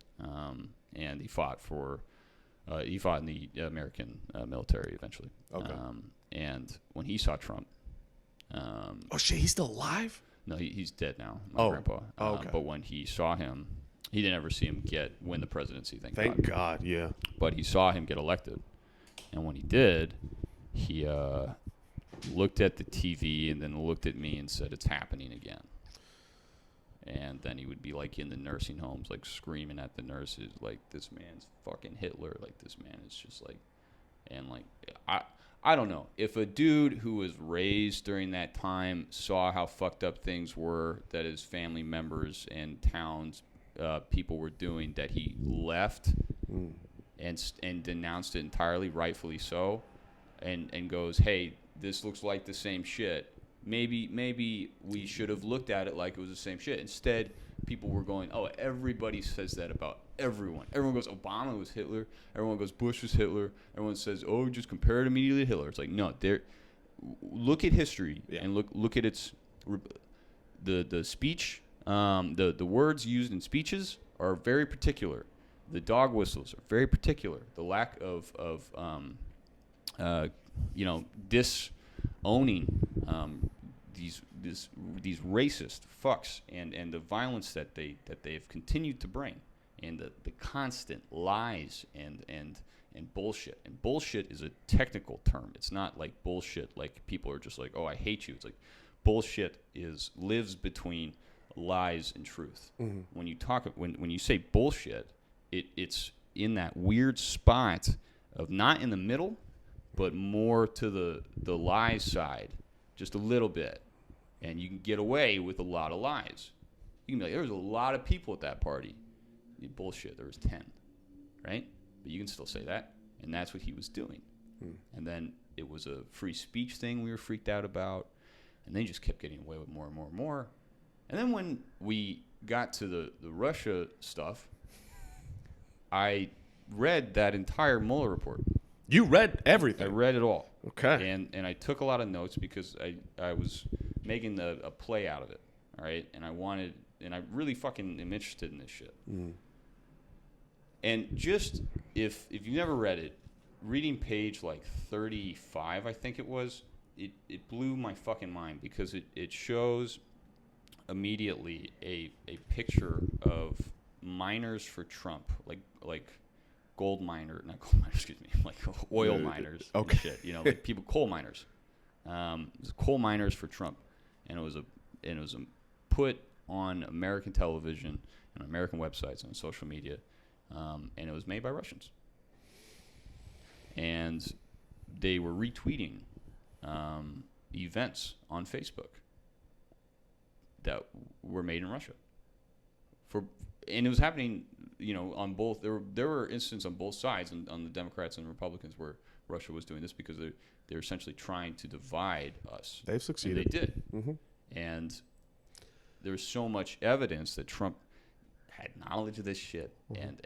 And he fought in the American military eventually. Okay. And when he saw Trump, oh shit, he's still alive? No, he's dead now, my grandpa. Okay. But when he saw him, he didn't ever see him win the presidency, Thank God, yeah. But he saw him get elected. And when he did, he looked at the TV and then looked at me and said, "It's happening again." And then he would be like in the nursing homes, like screaming at the nurses, like, "This man's fucking Hitler." Like, this man is just like, and like, I don't know. If a dude who was raised during that time saw how fucked up things were that his family members and towns people were doing, that he left and denounced it entirely, rightfully so, and goes, "Hey, this looks like the same shit. Maybe we should have looked at it like it was the same shit." Instead, people were going, "Oh, everybody says that about everyone. Everyone goes, Obama was Hitler. Everyone goes, Bush was Hitler. Everyone says, oh, just compare it immediately to Hitler." It's like, no, look at history and look at its the speech. The words used in speeches are very particular. The dog whistles are very particular. The lack of disowning these racist fucks and the violence that they've continued to bring, and the constant lies and bullshit. And bullshit is a technical term. It's not like bullshit like people are just like, "Oh, I hate you." It's like bullshit lives between lies and truth. Mm-hmm. When you say bullshit, it's in that weird spot of not in the middle, but more to the lies side, just a little bit. And you can get away with a lot of lies. You can be like, "There was a lot of people at that party." Bullshit, there was 10, right? But you can still say that. And that's what he was doing. And then it was a free speech thing we were freaked out about. And they just kept getting away with more and more and more. And then when we got to the Russia stuff, I read that entire Mueller report. You read everything? I read it all. Okay. And I took a lot of notes because I was making a play out of it, all right? And I really fucking am interested in this shit. And just, if you've never read it, reading page like 35, I think it was, it blew my fucking mind, because it shows immediately a picture of miners for Trump, like gold miner, not gold miners, excuse me, like oil miners. Okay. Shit, like people, coal miners. Coal miners for Trump, and it was a put on American television and American websites and social media, and it was made by Russians, and they were retweeting events on Facebook that were made in Russia. And it was happening, on both. There were instances on both sides, on the Democrats and Republicans, where Russia was doing this because they're essentially trying to divide us. They've succeeded. And they did. Mm-hmm. And there's so much evidence that Trump had knowledge of this shit, and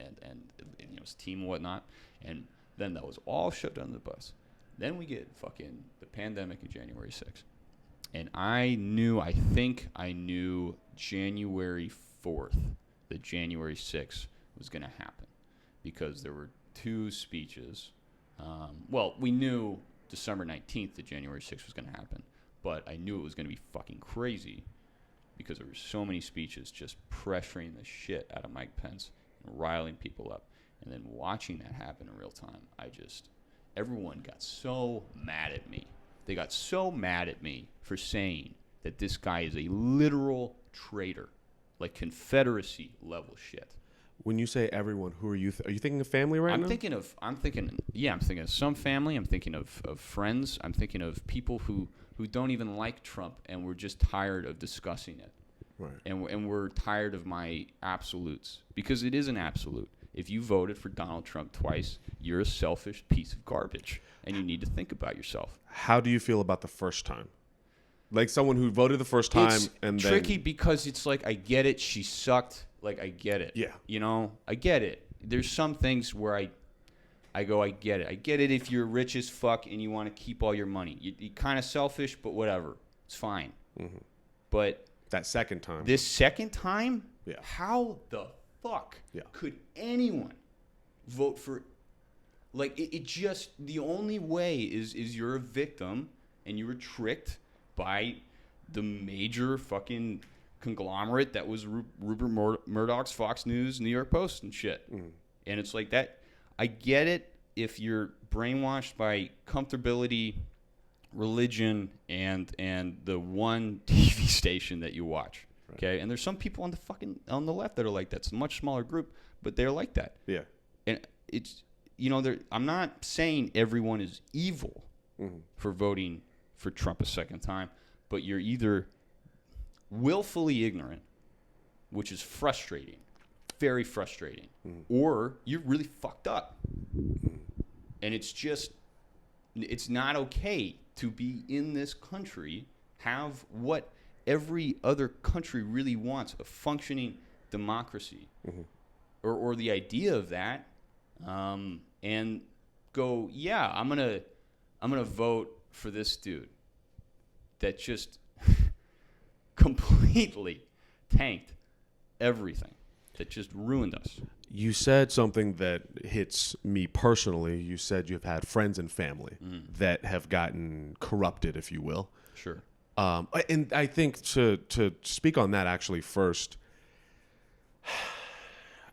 his team and whatnot. And then that was all shoved under the bus. Then we get fucking the pandemic of January 6th. And I think I knew January 4th that January 6th was going to happen, because there were two speeches. We knew December 19th that January 6th was going to happen, but I knew it was going to be fucking crazy, because there were so many speeches just pressuring the shit out of Mike Pence and riling people up. And then watching that happen in real time, everyone got so mad at me. They got so mad at me for saying that this guy is a literal traitor, like Confederacy level shit. When you say everyone, who are you? Are you thinking of family now? I'm thinking of some family. I'm thinking of friends. I'm thinking of people who don't even like Trump, and we're just tired of discussing it. Right. And we're tired of my absolutes, because it is an absolute. If you voted for Donald Trump twice, you're a selfish piece of garbage, and you need to think about yourself. How do you feel about the first time? Like someone who voted the first time, it's and tricky, because it's like, I get it. She sucked. Like, I get it. Yeah. I get it. There's some things where I go, I get it. I get it if you're rich as fuck and you want to keep all your money. You're kind of selfish, but whatever. It's fine. Mm-hmm. But this second time, yeah. How the fuck could anyone vote for? Like, it just, the only way is you're a victim and you were tricked by the major fucking conglomerate that was Rupert Murdoch's Fox News, New York Post, and shit. Mm. And it's like that. I get it if you're brainwashed by comfortability, religion, and the one TV station that you watch. Right. Okay, and there's some people on the left that are like that. It's a much smaller group, but they're like that. Yeah. And it's I'm not saying everyone is evil for voting for Trump a second time, but you're either willfully ignorant, which is frustrating, very frustrating, or you're really fucked up. And it's not okay to be in this country, have what every other country really wants, a functioning democracy, or the idea of that, and go, yeah, I'm gonna vote for this dude that just completely tanked everything, that just ruined us. You said something that hits me personally. You said you've had friends and family that have gotten corrupted, if you will. Sure. And I think to speak on that actually first.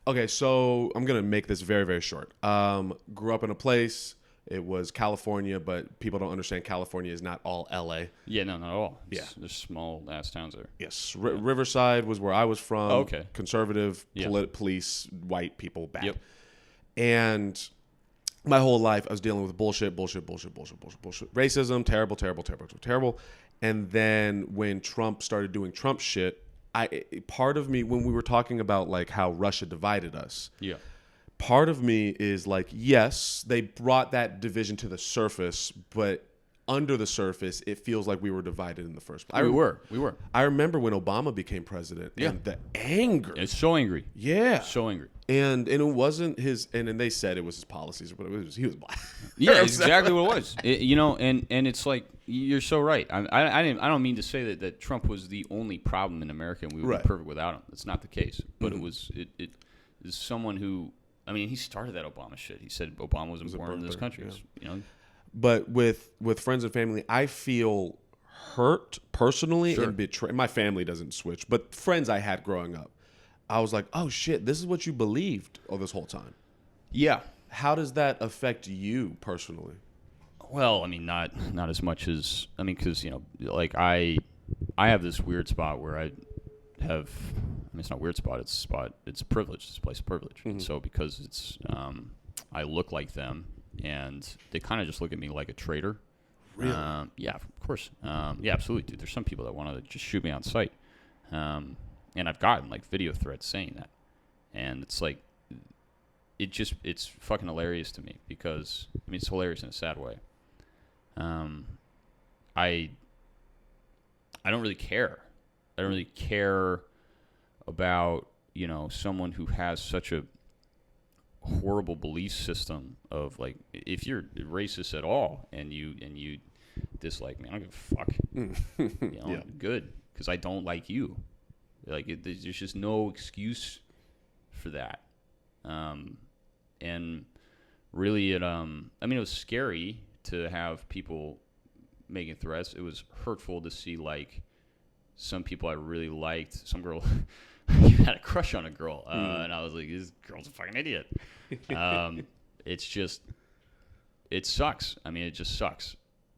Okay, so I'm going to make this very, very short. Grew up in a place. It was California, but people don't understand California is not all L.A. Yeah, no, not at all. There's small-ass towns there. Yes. Riverside was where I was from. Oh, okay. Conservative, police, white people, bad. Yep. And my whole life I was dealing with bullshit. Racism, terrible. And then when Trump started doing Trump shit, part of me, when we were talking about like how Russia divided us, part of me is like, yes, they brought that division to the surface, but under the surface, it feels like we were divided in the first place. We were. I remember when Obama became president, and the anger. It's so angry. Yeah. So angry. And it wasn't his, and they said it was his policies, but he was black. Yeah, exactly what it was. And it's like, you're so right. I don't mean to say that Trump was the only problem in America and we would be perfect without him. That's not the case. But it is someone who, I mean, he started that Obama shit. He said Obama was important in this country. Yeah. But with friends and family, I feel hurt personally and betrayed. My family doesn't switch, but friends I had growing up, I was like, oh shit, this is what you believed all this whole time. Yeah. How does that affect you personally? Well, I mean, not as much as, I mean, because, like I have this weird spot where I have, I mean, it's not a weird spot, it's privilege. It's a place of privilege. And so because it's, I look like them, and they kind of just look at me like a traitor. Really? Yeah, of course. Yeah, absolutely, dude. There's some people that want to just shoot me on sight. And I've gotten like video threats saying that. And it's like, it's fucking hilarious to me because, I mean, it's hilarious in a sad way. I don't really care. I don't really care about, someone who has such a horrible belief system of like, if you're racist at all and you dislike me, I don't give a fuck. Good, because I don't like you. Like there's just no excuse for that. And really, it was scary to have people making threats. It was hurtful to see like some people I really liked. Some girl. You had a crush on a girl, and I was like, this girl's a fucking idiot. It's just, it sucks. I mean, it just sucks.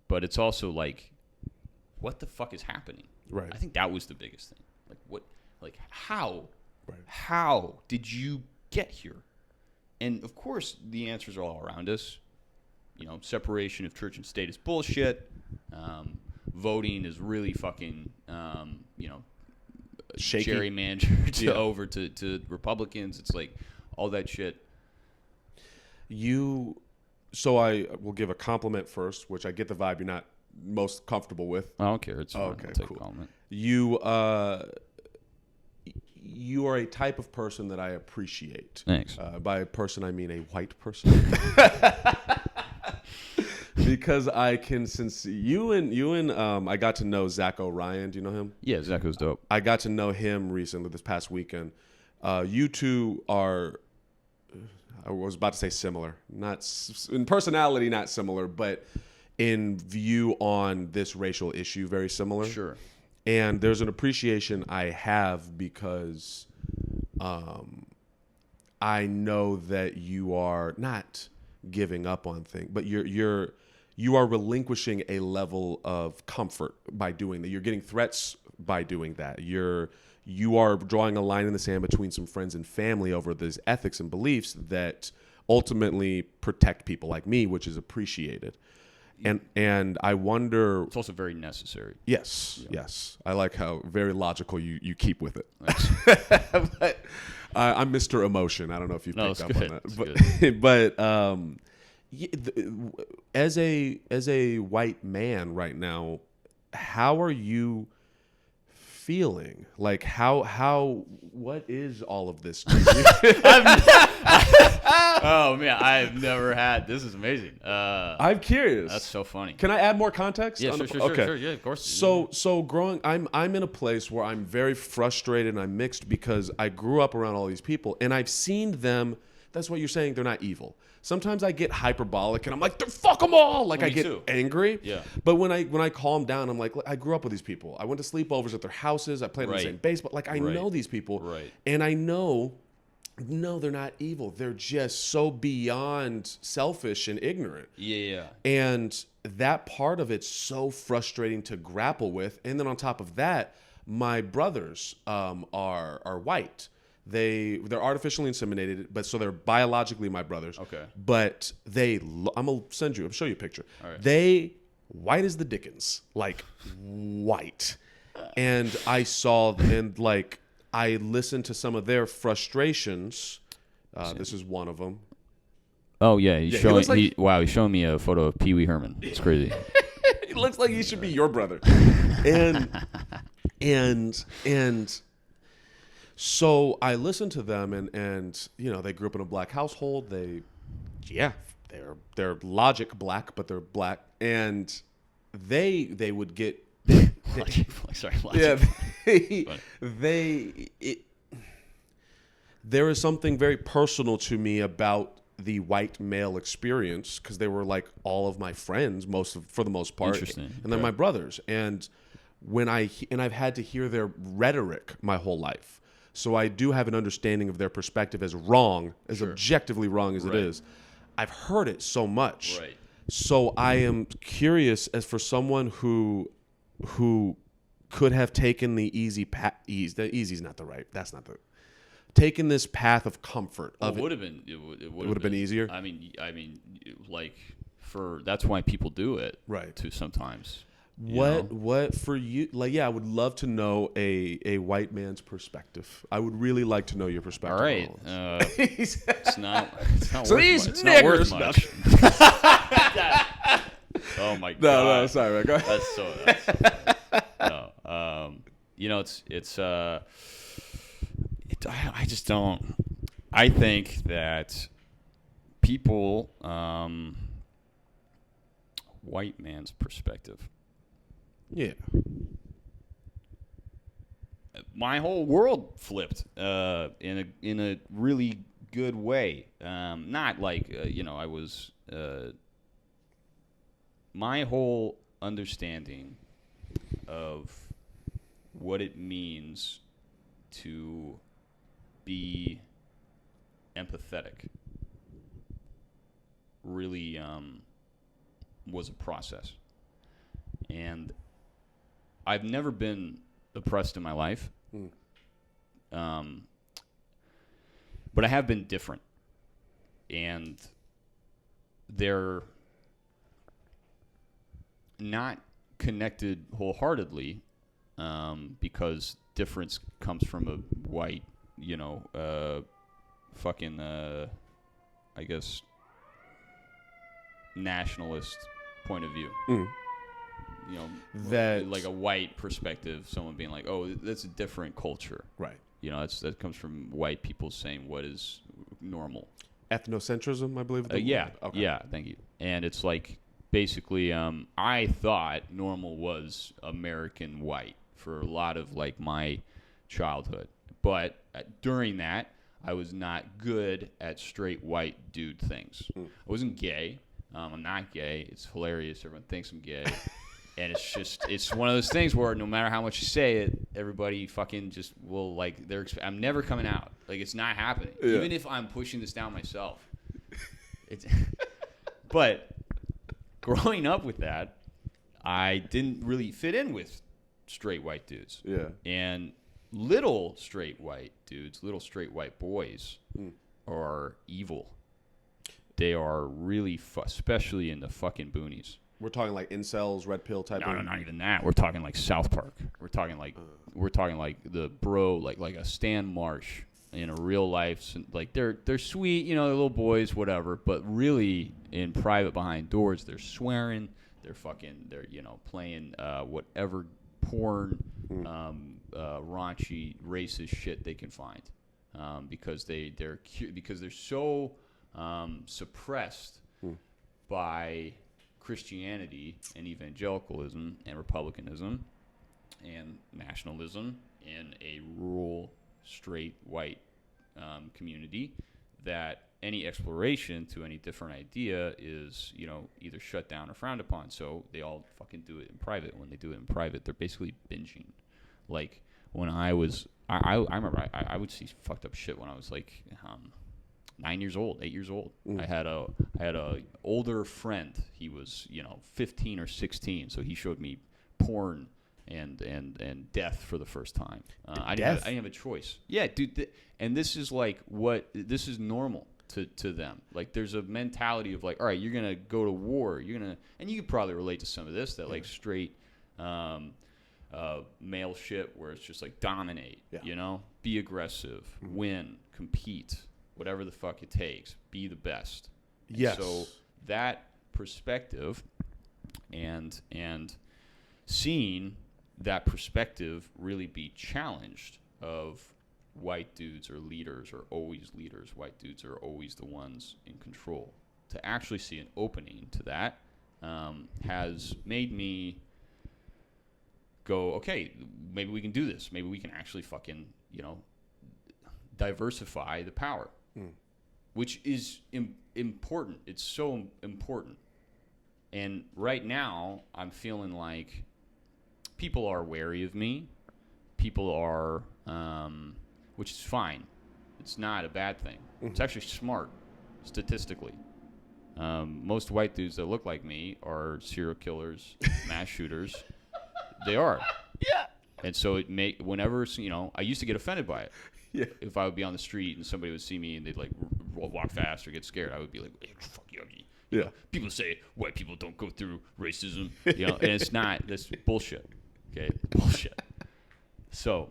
But it's also like, what the fuck is happening? Right. I think that was the biggest thing. Like, what, like, how? Right. How did you get here? And, of course, the answers are all around us. Separation of church and state is bullshit. Voting is really fucking, shaky. Gerrymandered over to Republicans. It's like all that shit. So I will give a compliment first, which I get the vibe you're not most comfortable with. I don't care. It's fine. Okay, I'll take cool. a compliment. You are a type of person that I appreciate. Thanks. By a person, I mean a white person. Because I can, since you and I got to know Zach O'Ryan. Do you know him? Yeah, Zach was dope. I got to know him recently, this past weekend. You two are, I was about to say similar, not in personality, not similar, but in view on this racial issue, very similar. Sure. And there's an appreciation I have because I know that you are not giving up on things, but you are relinquishing a level of comfort by doing that. You're getting threats by doing that. You are drawing a line in the sand between some friends and family over these ethics and beliefs that ultimately protect people like me, which is appreciated. And I wonder. It's also very necessary. Yes, yes. I like how very logical you keep with it. But I'm Mr. Emotion. I don't know if you've picked up on that. But as a white man right now, how are you feeling? Like what is all of this to you? Oh man, I've never had. This is amazing. I'm curious. That's so funny. Can I add more context? Yeah, sure. Yeah, of course. So growing, I'm in a place where I'm very frustrated and I'm mixed because I grew up around all these people and I've seen them. That's what you're saying. They're not evil. Sometimes I get hyperbolic and I'm like, fuck them all. Like I get angry. Yeah. But when I calm down, I'm like, I grew up with these people. I went to sleepovers at their houses. I played on the same baseball. Like I know these people. Right. And I know, no, they're not evil. They're just so beyond selfish and ignorant. Yeah. And that part of it's so frustrating to grapple with. And then on top of that, my brothers are white. They're artificially inseminated, but so they're biologically my brothers. Okay. But I'm gonna show you a picture. All right. They white as the Dickens, like white. And I listened to some of their frustrations. This is one of them. Oh yeah, he's showing me a photo of Pee Wee Herman. It's crazy. He looks like he should be your brother. And so I listened to them, and you know, they grew up in a black household. They're logic black, but they're black, and they would get. There is something very personal to me about the white male experience because they were like all of my friends for the most part, Interesting. And then my brothers. And I've had to hear their rhetoric my whole life. So I do have an understanding of their perspective as wrong, as objectively wrong as it is. I've heard it so much. Right. So I am curious as for someone who could have taken the easy path. The easy's not the right. That's not the. Taken this path of comfort. It would have been. It would have been easier. I mean, that's why people do it. Right. To sometimes. What for you? Like, yeah, I would love to know a white man's perspective. I would really like to know your perspective. All right. It's not so worth these much. It's not worth much. Oh my god. No, sorry, man. Go ahead. I just don't. I think that people, white man's perspective. Yeah. My whole world flipped in a really good way. Not like I was. My whole understanding of what it means to be empathetic really was a process. And I've never been oppressed in my life. But I have been different. And they're not connected wholeheartedly because difference comes from a white, I guess, nationalist point of view. That like a white perspective, someone being like, "Oh, that's a different culture." Right. That comes from white people saying what is normal. Ethnocentrism, I believe. Yeah. Okay. Yeah. Thank you. And it's like basically, I thought normal was American white for a lot of like my childhood, but during that, I was not good at straight white dude things. I wasn't gay. I'm not gay. It's hilarious. Everyone thinks I'm gay. And it's one of those things where no matter how much you say it, everybody fucking just will like. I'm never coming out. Like it's not happening. Yeah. Even if I'm pushing this down myself. But growing up with that, I didn't really fit in with straight white dudes. Yeah. And little straight white dudes, little straight white boys are evil. They are really, especially in the fucking boonies. We're talking like incels, red pill type. No, not even that. We're talking like South Park. We're talking like the bro, like a Stan Marsh in a real life. Like they're sweet, they're little boys, whatever. But really, in private behind doors, they're swearing. They're playing whatever porn, raunchy, racist shit they can find, because they're so suppressed by Christianity and evangelicalism and republicanism and nationalism in a rural, straight, white community that any exploration to any different idea is, either shut down or frowned upon. So they all fucking do it in private. When they do it in private, they're basically binging. Like when I remember I would see fucked up shit when I was like 9 years old, 8 years old. I had a older friend. He was 15 or 16, so he showed me porn and death for the first time. I didn't have a choice. Yeah, dude. And this is like this is normal to them. Like there's a mentality of like, all right, you're gonna go to war. And you could probably relate to some of this, that like straight male shit where it's just like dominate. Yeah. Be aggressive, win, compete. Whatever the fuck it takes, be the best. Yes. So that perspective and seeing that perspective really be challenged of white dudes are leaders or always leaders. White dudes are always the ones in control. To actually see an opening to that has made me go, okay, maybe we can do this. Maybe we can actually fucking, diversify the power. Which is important. It's so important. And right now, I'm feeling like people are wary of me. People are, which is fine. It's not a bad thing. It's actually smart, statistically. Most white dudes that look like me are serial killers, mass shooters. They are. Yeah. And so whenever, I used to get offended by it. Yeah. If I would be on the street and somebody would see me and they'd like walk fast or get scared, I would be like, hey, fuck you. Yeah. People say white people don't go through racism, and it's not. That's bullshit. Okay, bullshit. So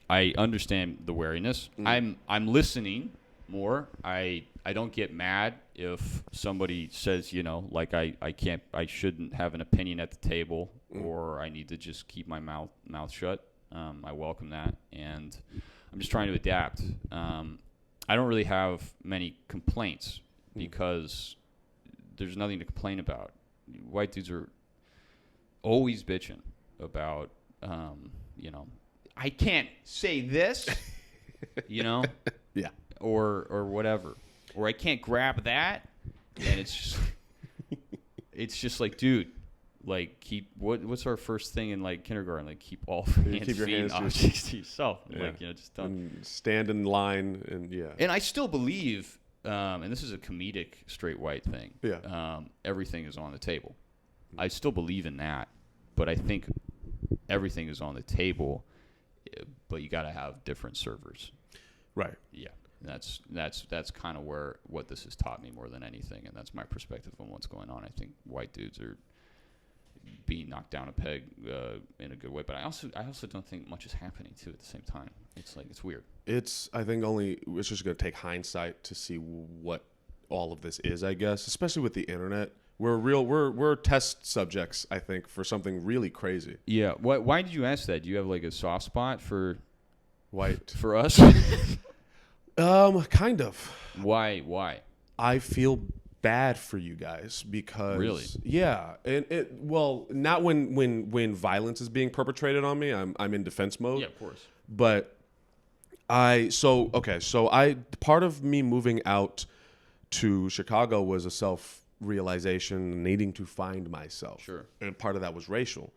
I understand the wariness. I'm listening more. I don't get mad if somebody says, like I shouldn't have an opinion at the table, or I need to just keep my mouth shut. I welcome that, and I'm just trying to adapt. I don't really have many complaints because there's nothing to complain about. White dudes are always bitching about, I can't say this, Yeah. or whatever, or I can't grab that, and it's just like, dude. Like keep what's our first thing in like kindergarten? Like keep all keep your hands objects to yourself. Yeah. Like just don't and stand in line and yeah. And I still believe, and this is a comedic straight white thing. Yeah. Everything is on the table. I still believe in that, but I think everything is on the table, but you got to have different servers. Right. Yeah. That's kind of what this has taught me more than anything, and that's my perspective on what's going on. I think white dudes are being knocked down a peg in a good way, but I also don't think much is happening too at the same time. It's like it's weird. I think it's just going to take hindsight to see what all of this is, I guess, especially with the internet. We're test subjects, I think, for something really crazy. Yeah. Why did you ask that? Do you have like a soft spot for white for us? Kind of. Why? I feel bad for you guys because really, yeah, and not when violence is being perpetrated on me. I'm in defense mode. Yeah, of course. But part of me moving out to Chicago was a realization, needing to find myself. Sure. And part of that was racial.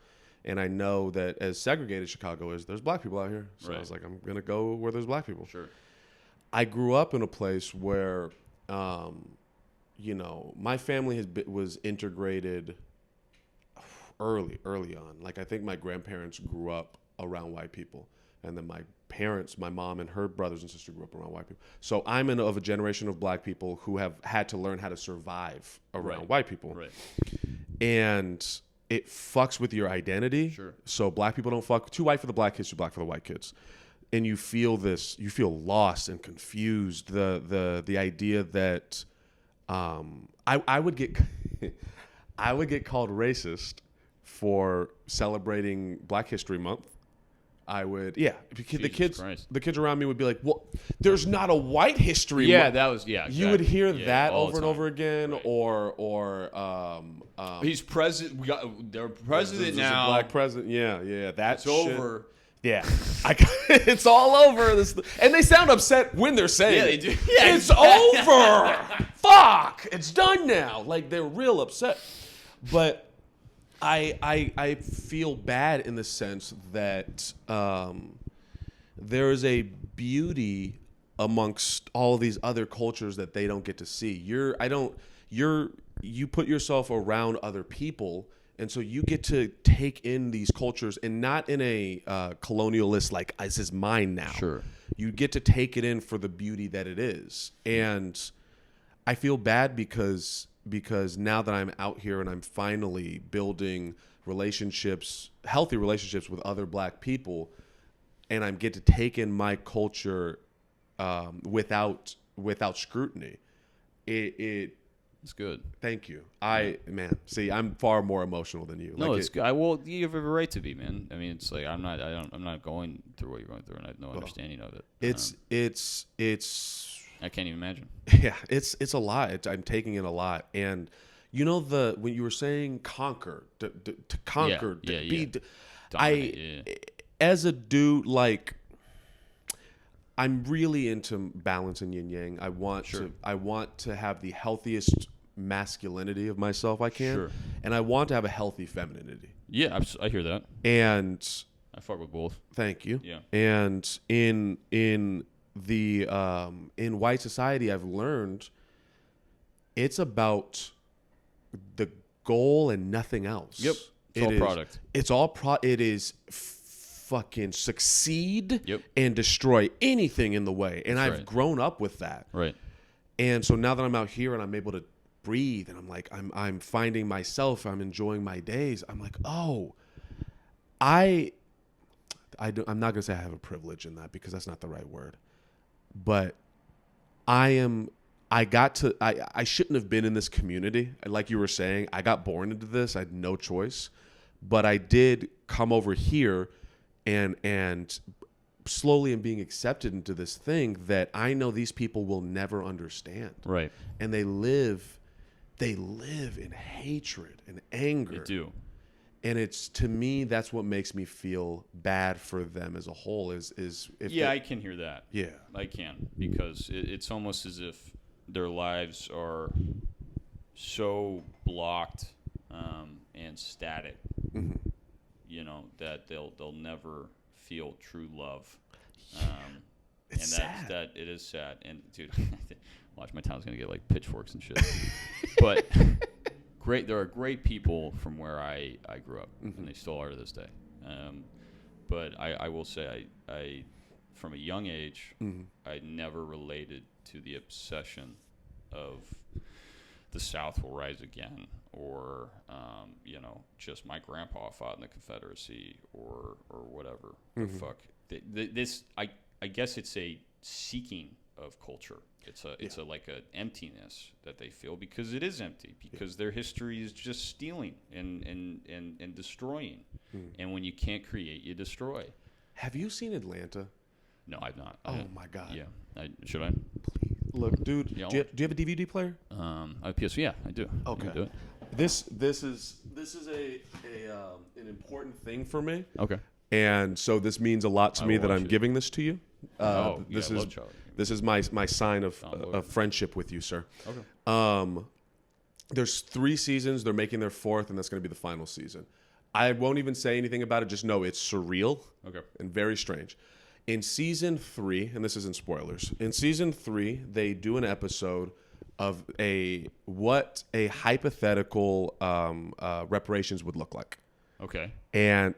And I know that as segregated Chicago is, there's black people out here. So I was like, I'm going to go where there's black people. Sure. I grew up in a place where, you know, my family was integrated early on. Like, I think my grandparents grew up around white people. And then my parents, my mom and her brothers and sisters grew up around white people. So I'm of a generation of black people who have had to learn how to survive around white people. Right. And it fucks with your identity. Sure. So black people don't fuck. Too white for the black kids, too black for the white kids. And you feel lost and confused. The idea that I would get I would get called racist for celebrating Black History Month. I would, the kids around me would be like, well, there's not a white history month. Exactly. You would hear that over and over again, right. or he's president. They're president now. A black president. Yeah. That's shit. Over. Yeah, it's all over. And they sound upset when they're saying, "Yeah, they do." Yeah, it's over. Fuck, it's done now. Like, they're real upset. But I feel bad in the sense that there is a beauty amongst all these other cultures that they don't get to see. You put yourself around other people, and so you get to take in these cultures, and not in a colonialist, like, this is mine now. Sure. You get to take it in for the beauty that it is. And I feel bad because now that I'm out here and I'm finally building healthy relationships with other black people, and I get to take in my culture without scrutiny. It's good. Thank you. See, I'm far more emotional than you. No, it's good. You have every right to be, man. I mean, it's like I'm not going through what you're going through, and I have no understanding of it. It's. I can't even imagine. Yeah, it's a lot. I'm taking in a lot, and you know when you were saying conquer, to conquer, as a dude, like, I'm really into balance and yin yang. I want to have the healthiest masculinity of myself I can, and I want to have a healthy femininity. Yeah, I hear that, and I fuck with both. Thank you. Yeah, and in white society, I've learned it's about the goal and nothing else. Yep. Product. It is fucking succeed and destroy anything in the way. And I've grown up with that. Right. And so now that I'm out here and I'm able to breathe, and I'm like, I'm finding myself, I'm enjoying my days. I'm like, oh, I'm not going to say I have a privilege in that, because that's not the right word. But I shouldn't have been in this community. Like you were saying, I got born into this. I had no choice. But I did come over here and slowly am being accepted into this thing that I know these people will never understand. Right. And they live in hatred and anger. They do. And it's, to me, that's what makes me feel bad for them as a whole. I can hear that. Yeah, I can, because it's almost as if their lives are so blocked and static, you know, that they'll never feel true love. It's and sad. That it is sad. And dude, watch, my town's gonna get like pitchforks and shit. But. There are great people from where I grew up, and they still are to this day. But I will say, I from a young age, I never related to the obsession of the South will rise again, or just my grandpa fought in the Confederacy, or whatever the fuck. I guess it's a seeking of culture. It's a like an emptiness that they feel, because it is empty, because their history is just stealing and destroying. And when you can't create, you destroy. Have you seen Atlanta? No, I've not. Oh my God. Yeah. Should I? Please. Look, dude. Do you have a DVD player? I have PS. Yeah, I do. Okay. I do it. This is an important thing for me. Okay. And so this means a lot to me that I'm giving this to you. This is my sign of friendship with you, sir. Okay. There's 3 seasons. They're making their 4th, and that's going to be the final season. I won't even say anything about it. Just know it's surreal and very strange. In season 3, and this isn't spoilers, in season 3, they do an episode of what a hypothetical reparations would look like. Okay. And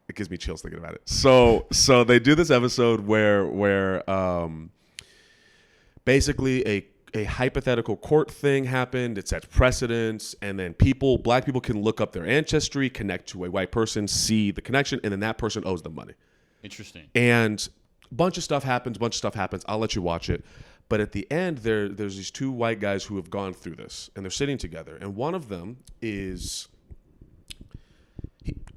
it gives me chills thinking about it. So they do this episode where basically a hypothetical court thing happened. It sets precedents, and then black people can look up their ancestry, connect to a white person, see the connection, and then that person owes them money. Interesting. And a bunch of stuff happens. I'll let you watch it. But at the end, there's these 2 white guys who have gone through this, and they're sitting together. And one of them is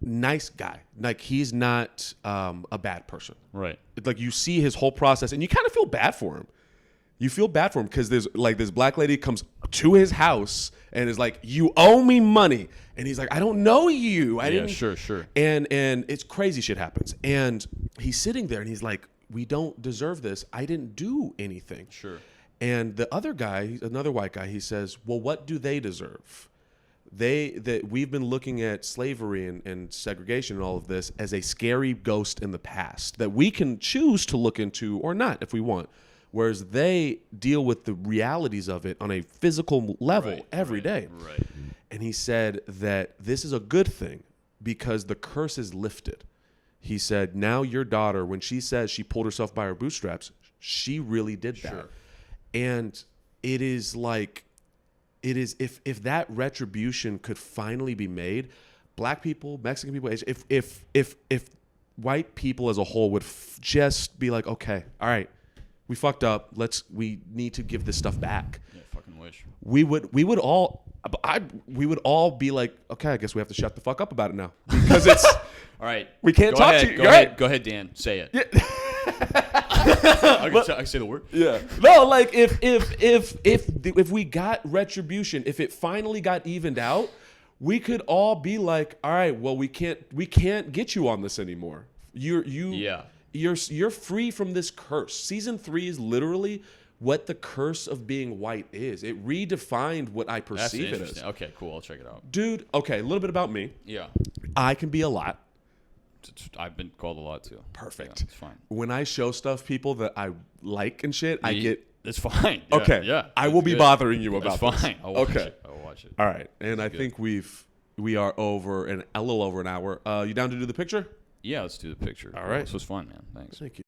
nice guy. Like, he's not a bad person. Right. Like, you see his whole process, and you kind of feel bad for him. You feel bad for him because there's like this black lady comes to his house and is like, "You owe me money," and he's like, "I don't know you. I didn't." Sure. And it's crazy shit happens, and he's sitting there and he's like, "We don't deserve this. I didn't do anything." Sure. And the other guy, another white guy, he says, "Well, what do they deserve? That we've been looking at slavery and segregation and all of this as a scary ghost in the past that we can choose to look into or not if we want." Whereas they deal with the realities of it on a physical level every day. Right. And he said that this is a good thing because the curse is lifted. He said, now your daughter, when she says she pulled herself by her bootstraps, she really did that. Sure. And it is if that retribution could finally be made, black people, Mexican people, if white people as a whole would just be like, okay, all right, we fucked up. We need to give this stuff back. Yeah, fucking wish. We would all be like, okay, I guess we have to shut the fuck up about it now because it's all right. We can't talk to you. Go ahead, Dan. Say it. Yeah. I can say the word. Yeah. No, like if we got retribution, if it finally got evened out, we could all be like, all right, well, we can't get you on this anymore. You're free from this curse. Season 3 is literally what the curse of being white is. It redefined what I perceive it as. Okay, cool. I'll check it out. Dude, okay, a little bit about me. Yeah. I can be a lot. I've been called a lot too. Perfect. Yeah, it's fine. When I show stuff people that I like and shit, I get... It's fine. Yeah, okay. Yeah. I will be bothering you about this. That's fine. I'll watch it. All right. And I think we are over a little over an hour. You down to do the picture? Yeah, let's do the picture. All right. This was fun, man. Thanks. Thank you.